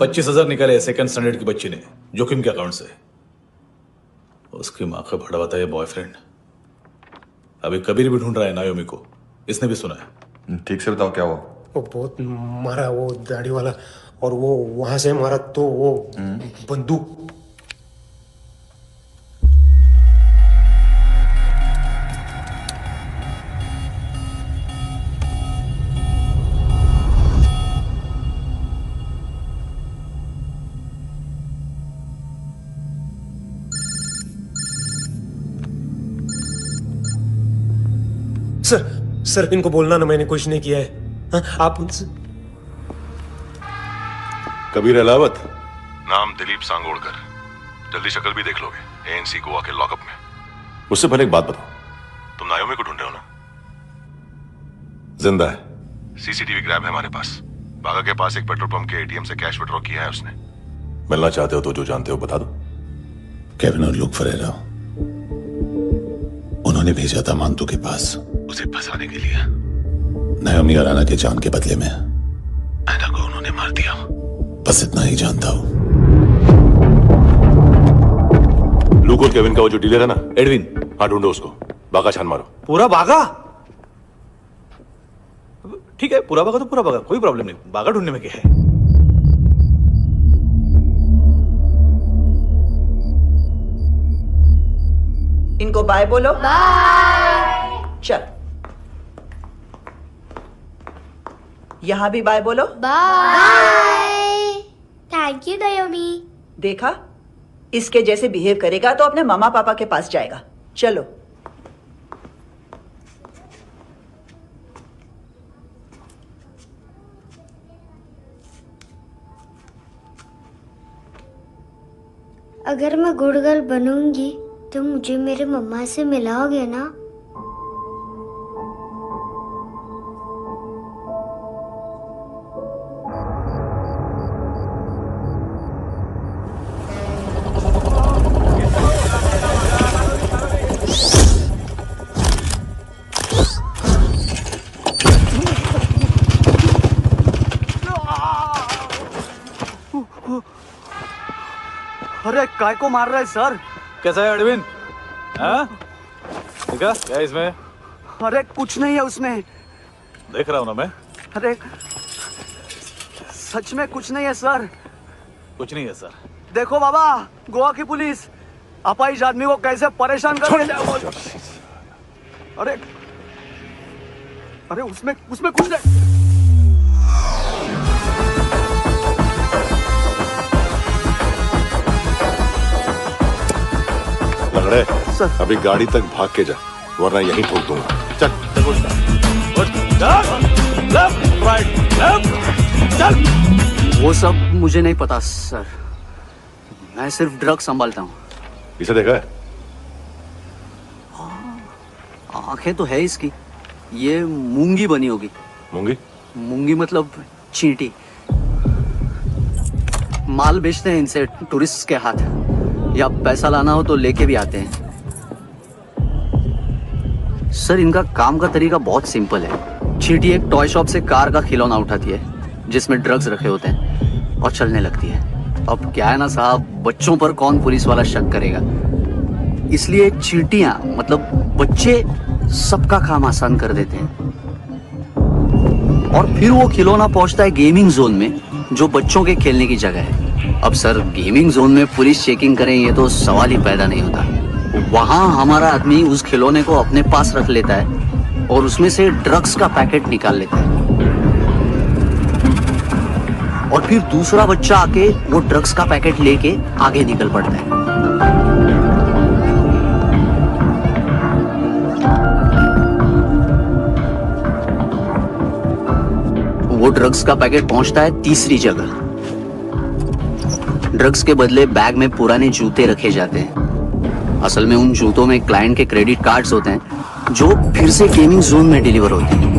$25,000 निकाले सेकंड स्टैंडर्ड की बच्ची ने जोखिम के अकाउंट से। उसकी माँ का भड़ा बताया बॉयफ्रेंड। अभी कबीर भी ढूंढ रहा है नायोमी को, इसने भी सुना है। ठीक से बताओ क्या हुआ? वो बहुत मारा, वो दाढ़ी वाला, और वो वहां से मारा तो वो बंदूक। सर इनको बोलना ना मैंने कुछ नहीं किया है। हाँ, आप उनसे कबीर अलावत, नाम दिलीप सांगोड़कर। जल्दी शक्ल भी देख लोगे, एएनसी गोवा के लॉकअप में। उससे पहले एक बात बताओ, तुम नायोमी को ढूंढ रहे हो ना? जिंदा है, सीसीटीवी ग्रैब है हमारे पास। बागा के पास एक पेट्रोल पंप के एटीएम से कैश विड्रॉ किया है उसने। मिलना चाहते हो तो जो जानते हो बता दो। केविन और लुक फरेरा, उन्होंने भेजा था मांतू के पास उसे फंसाने के लिए। नायोमी अराना के जान के बदले में ऐना को उन्होंने मार दिया। बस इतना ही जानता हूं। लुक और केविन का वो जो डीलर है ना, एडविन, हाँ ढूंढो उसको। बागा छान मारो। पूरा बागा? ठीक है, पूरा बागा तो पूरा बागा, कोई प्रॉब्लम नहीं। बागा ढूंढने में क्या है? इनको बाय बोलो। बाय। चल, यहां भी बाय बोलो। बाय। Thank you नायोमी। देखा, इसके जैसे बिहेव करेगा तो अपने मामा पापा के पास जाएगा। चलो। अगर मैं गुड गर्ल बनूंगी तो मुझे मेरे मम्मा से मिलाओगे ना? अरे काय को मार रहा है सर? कैसा है एडविन? हाँ? देखा क्या है इसमें? अरे कुछ नहीं है उसमें। देख रहा हूं ना मैं। अरे सच में कुछ नहीं है सर। कुछ नहीं है सर। देखो बाबा, गोवा की पुलिस अपाहिज आदमी को कैसे परेशान कर रही है। अरे अरे उसमें कुछ नहीं। लंगड़े, अभी गाड़ी तक भाग के जा, वरना यहीं ठोक दूंगा। चल। वो सब मुझे नहीं पता सर, मैं सिर्फ ड्रग संभालता हूँ। इसे देखा है? आंखें तो है इसकी, ये मूंगी बनी होगी। मूंगी? मूंगी मतलब चींटी। माल बेचते हैं इनसे टूरिस्ट के हाथ, या पैसा लाना हो तो लेके भी आते हैं। सर इनका काम का तरीका बहुत सिंपल है। चींटी एक टॉय शॉप से कार का खिलौना उठाती है जिसमें ड्रग्स रखे होते हैं और चलने लगती है। अब क्या है ना साहब, बच्चों पर कौन पुलिस वाला शक करेगा, इसलिए चींटियां मतलब बच्चे सबका काम आसान कर देते हैं। और फिर वो खिलौना पहुंचता है गेमिंग जोन में, जो बच्चों के खेलने की जगह है। अब सर गेमिंग जोन में पुलिस चेकिंग करें ये तो सवाल ही पैदा नहीं होता। वहां हमारा आदमी उस खिलौने को अपने पास रख लेता है और उसमें से ड्रग्स का पैकेट निकाल लेता है, और फिर दूसरा बच्चा आके वो ड्रग्स का पैकेट लेके आगे निकल पड़ता है। वो ड्रग्स का पैकेट पहुंचता है तीसरी जगह। ड्रग्स के बदले बैग में पुराने जूते रखे जाते हैं। असल में उन जूतों में क्लाइंट के क्रेडिट कार्ड्स होते हैं जो फिर से गेमिंग जोन में डिलीवर होते हैं।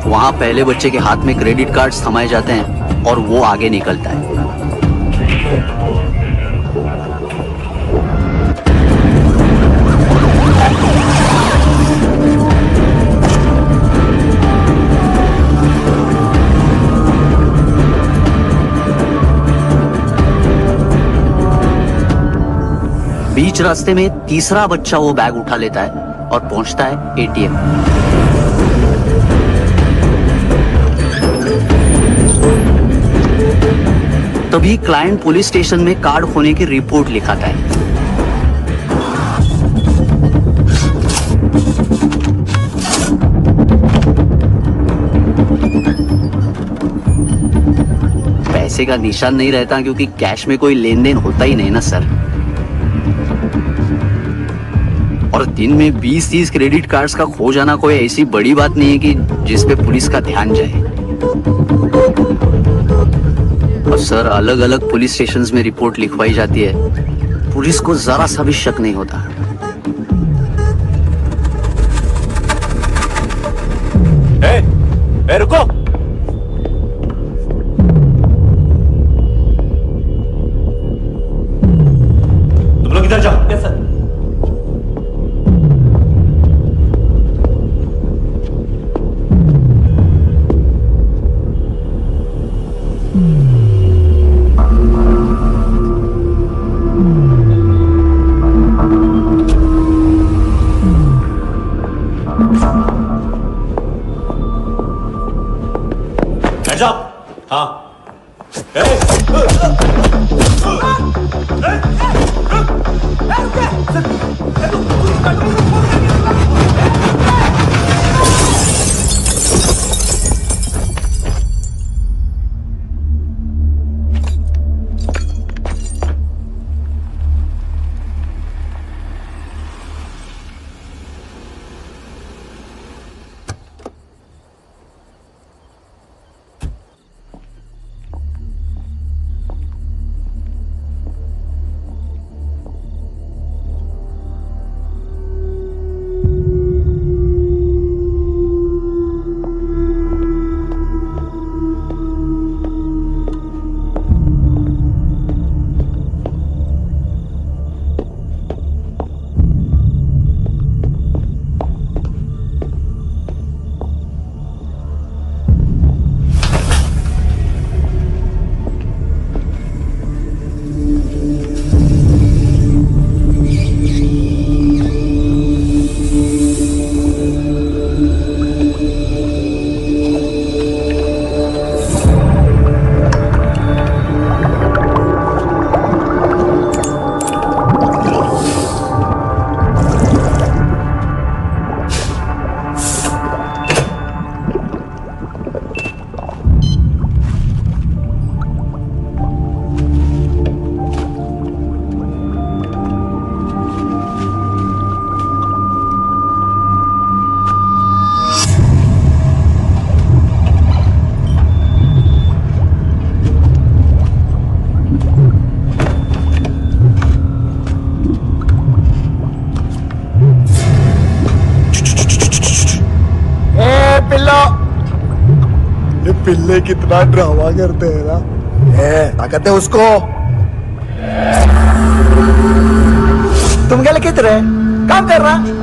वहां पहले बच्चे के हाथ में क्रेडिट कार्ड्स थमाए जाते हैं और वो आगे निकलता है। बीच रास्ते में तीसरा बच्चा वो बैग उठा लेता है और पहुंचता है एटीएम। तभी क्लाइंट पुलिस स्टेशन में कार्ड खोने की रिपोर्ट लिखाता है। पैसे का निशान नहीं रहता क्योंकि कैश में कोई लेन देन होता ही नहीं ना सर। और और दिन में 20-30 क्रेडिट कार्ड्स का खो जाना कोई ऐसी बड़ी बात नहीं है कि जिस पे पुलिस का ध्यान जाए। और सर, अलग अलग पुलिस स्टेशंस में रिपोर्ट लिखवाई जाती है, पुलिस को जरा सा भी शक नहीं होता। रुको, तुम लोग इधर जाओ। Yes sir. हाँ। पिल्ले कितना ड्रामा करते हैं ना। क्या कहते हैं उसको? तुम क्या लिखते रहे? काम कर रहा।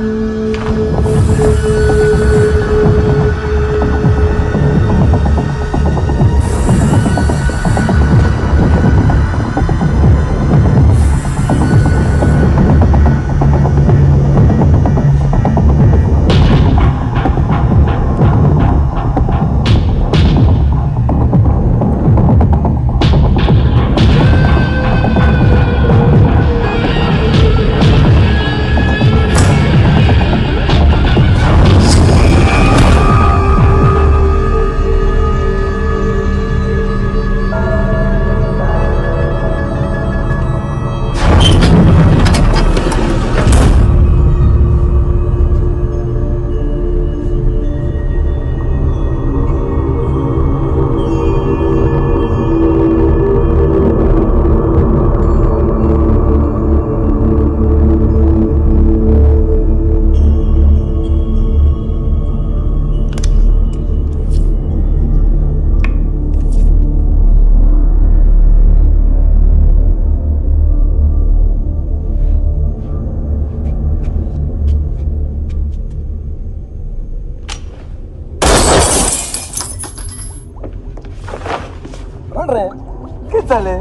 चले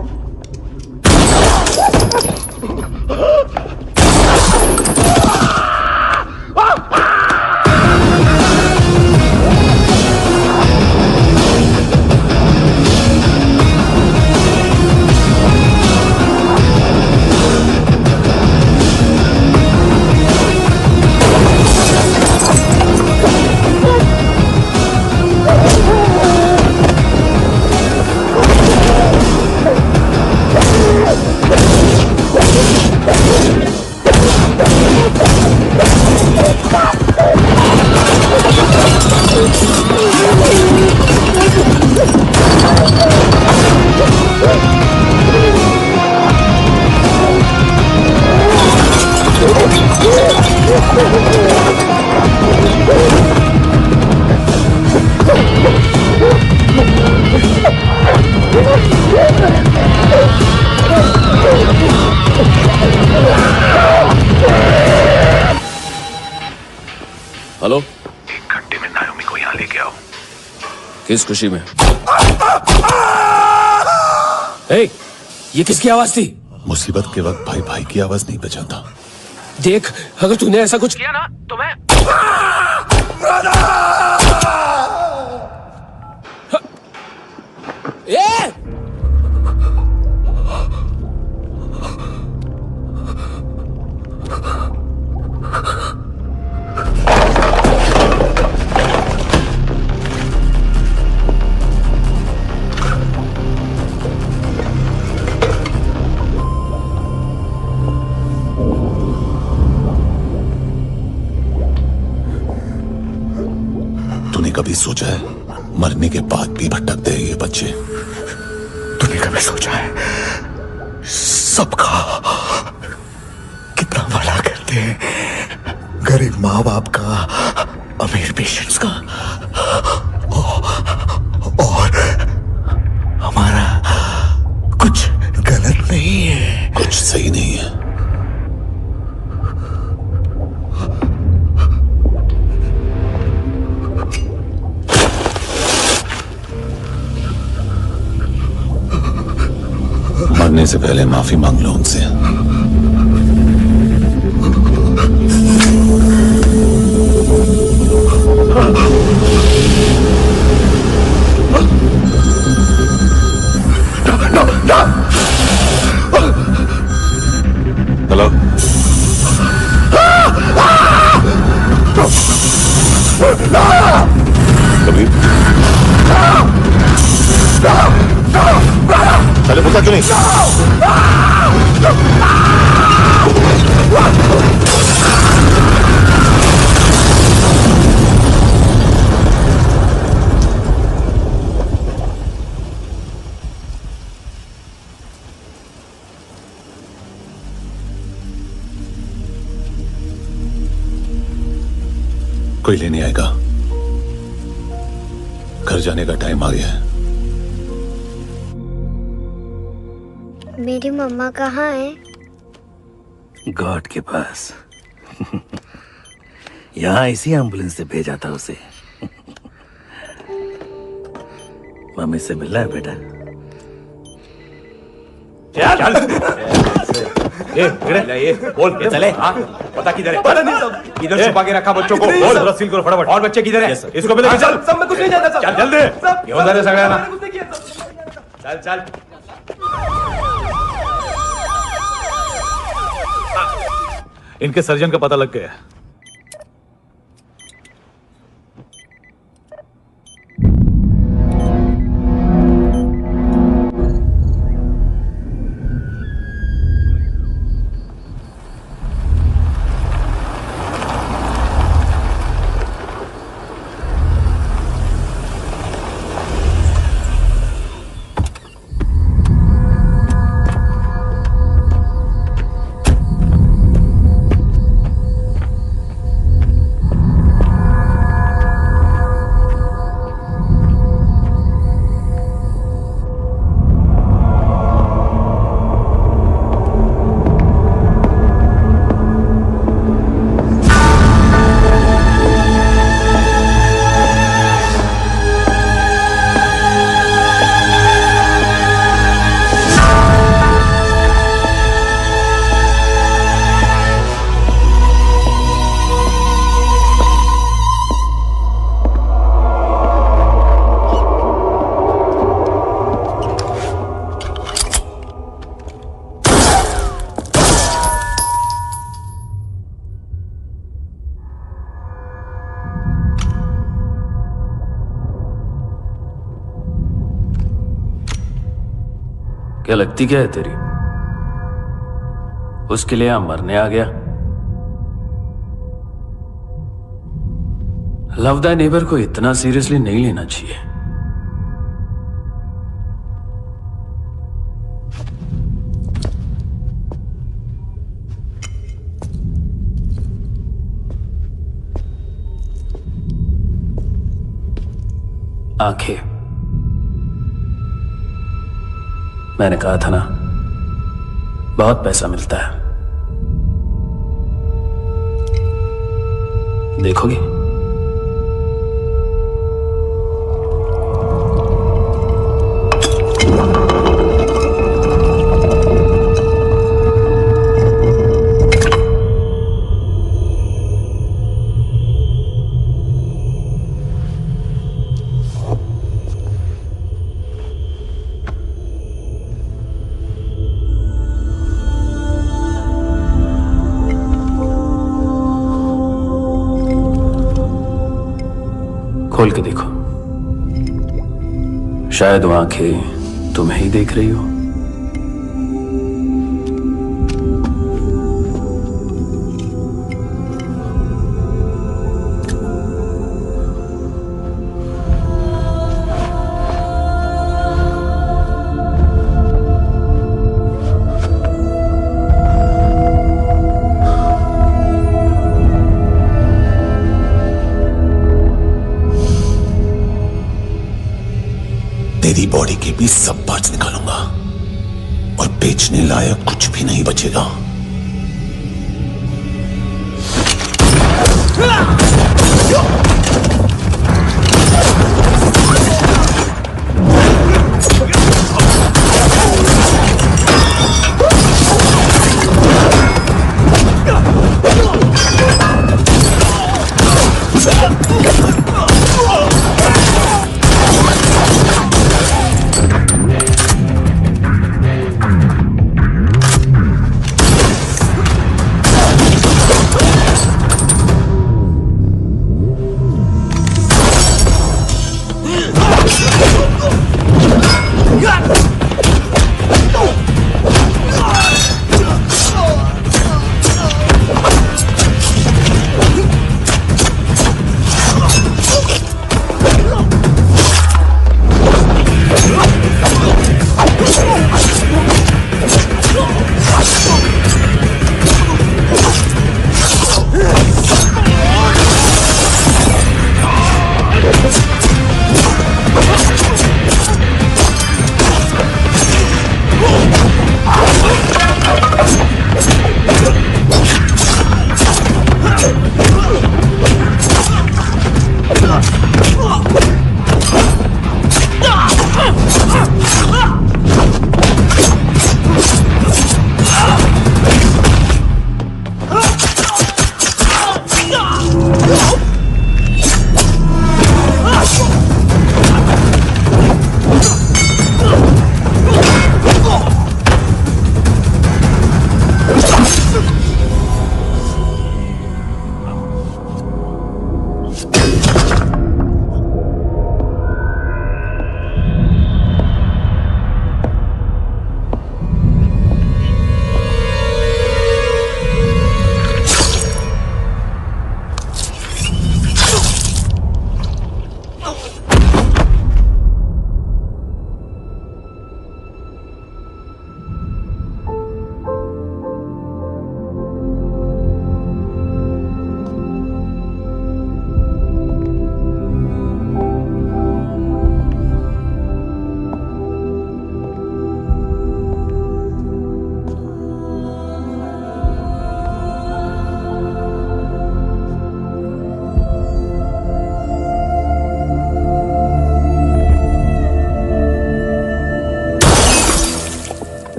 हेलो, 1 घंटे में नायोमी को यहाँ लेके आओ। किस खुशी में? ए, ये किसकी आवाज थी? मुसीबत के वक्त भाई भाई की आवाज नहीं पहचानता। देख, अगर तूने ऐसा कुछ किया ना तो मैं ए! तूने कभी सोचा है मरने के बाद भी भटकते हैं ये बच्चे? तूने कभी सोचा है सबका कितना भला करते हैं, गरीब माँ बाप का, अमीर पेशेंट्स का, और हमारा कुछ गलत नहीं है, कुछ सही नहीं है। मरने से पहले माफी मांग लो उनसे। हेलो, कबीर, पहले पूछा क्यों नहीं? कोई लेने आएगा। घर जाने का टाइम आ गया है। मेरी मम्मा कहाँ है? गॉड के पास। यहाँ इसी एम्बुलेंस से भेजा था उसे। मम्मी से मिलना है बेटा। ये बोल ये चले। हाँ पता किधर है? पता नहीं सब। इधर छुपा के रखा बच्चों को। बोल सील करो फटाफट। और बच्चे किधर है? इसको भी लेके चल। सब मैं कुछ नहीं जानता। चल जल्दी। क्यों अंदर सगड़ा ना? चल चल। इनके सर्जन का पता लग गया। क्या लगती क्या है तेरी? उसके लिए यहां मरने आ गया? लव द नेबर को इतना सीरियसली नहीं लेना चाहिए। आंखें, मैंने कहा था ना, बहुत पैसा मिलता है। देखोगी? खोल के देखो, शायद वो आंखें तुम्हें ही देख रही हो। तेरी बॉडी के भी सब पार्ट्स निकालूंगा और बेचने लायक कुछ भी नहीं बचेगा।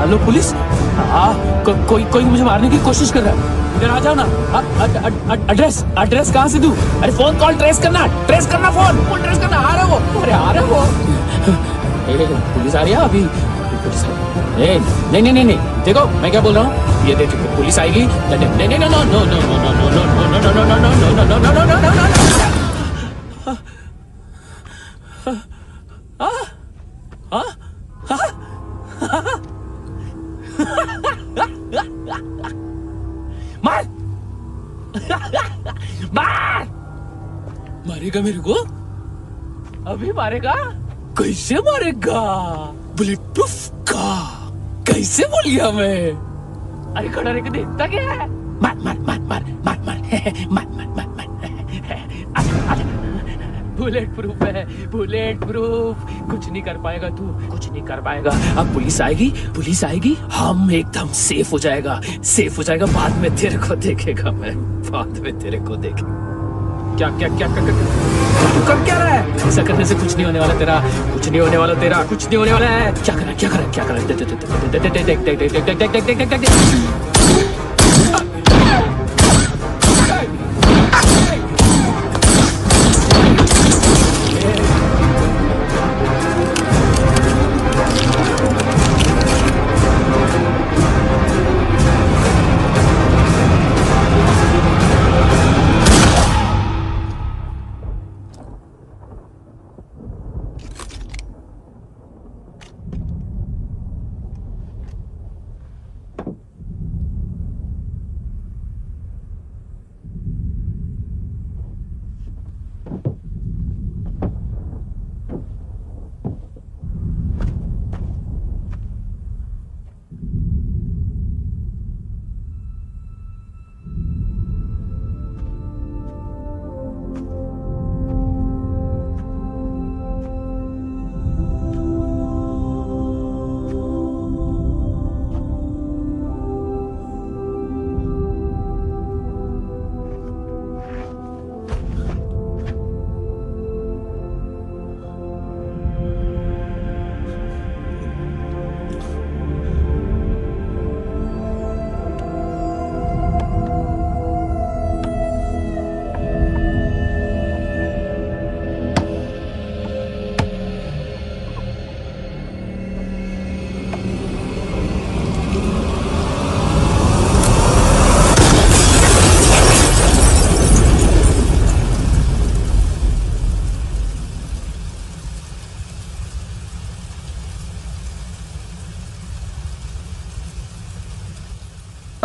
Hello police. कोई मुझे मारने की कोशिश कर रहा है। इधर आ जाओ ना। एड्रेस कहाँ से दूं? अरे फोन कॉल ट्रेस करना फोन ट्रेस करना। आ रहा है वो। अरे आ रहा है वो। पुलिस आ रही है अभी। पुलिस नहीं देखो मैं क्या बोल रहा हूँ। ये देखो पुलिस आएगी। नहीं मारेगा मेरे को? अभी मारेगा? कैसे मारेगा? बुलेट प्रूफ का कैसे बोल गया मैं? अरे खड़ा रह के देखता क्या है? मार बुलेट प्रूफ है, बुलेट प्रूफ। कुछ नहीं कर पाएगा तू, कुछ नहीं कर पाएगा। अब पुलिस आएगी हम एकदम सेफ हो जाएगा। बाद में तेरे को देखेगा मैं, बाद में तेरे को देखेगा। क्या तू कर क्या रहा है? ऐसा करने से कुछ नहीं होने वाला तेरा, कुछ नहीं होने वाला है। क्या कर रहा है?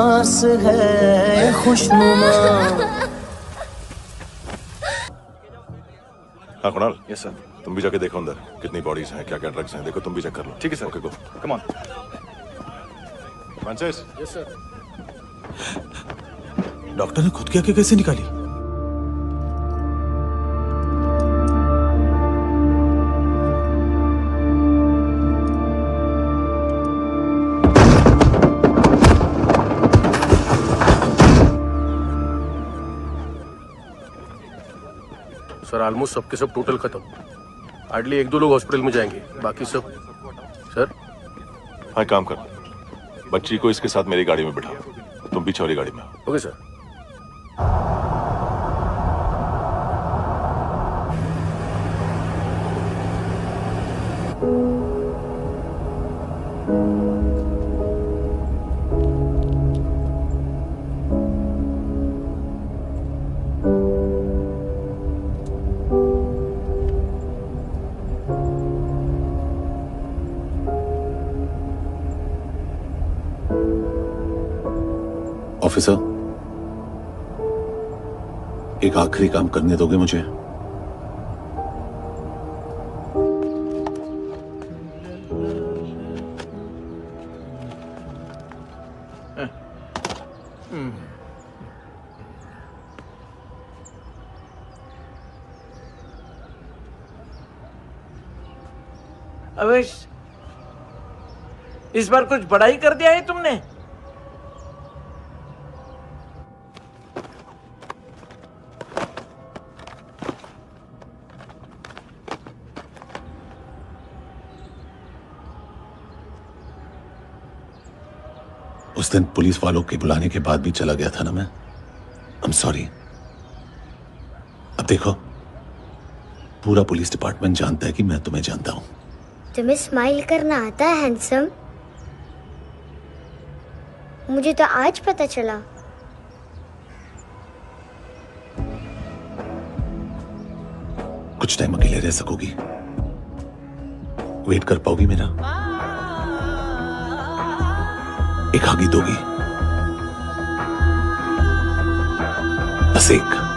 आस है खुशनुमा। हाँ कुणाल। Yes sir. तुम भी जाके देखो अंदर कितनी बॉडीज हैं, क्या क्या ड्रग्स हैं, देखो तुम भी चेक कर लो। ठीक है sir. Okay go. Come on. Francis. Yes sir. Doctor ने खुद की आंखें कैसे निकाली? सर ऑलमोस्ट सबके सब टोटल खत्म। हार्डली 1-2 लोग हॉस्पिटल में जाएंगे, बाकी सब। सर हाँ काम कर, बच्ची को इसके साथ मेरी गाड़ी में बिठा, तुम पीछे वाली गाड़ी में। Okay sir. ऑफिसर, एक आखिरी काम करने दोगे मुझे? अवेश, इस बार कुछ बड़ा ही कर दिया है तुमने। उस दिन पुलिस वालों के बुलाने के बाद भी चला गया था ना मैं। I am sorry. अब देखो, पूरा पुलिस डिपार्टमेंट जानता है कि मैं तुम्हें जानता हूं। तुम्हें स्माइल करना आता है हैंडसम? मुझे तो आज पता चला। कुछ टाइम अकेले रह सकोगी? वेट कर पाओगी मेरा? एक आगी दोगी? बस एक।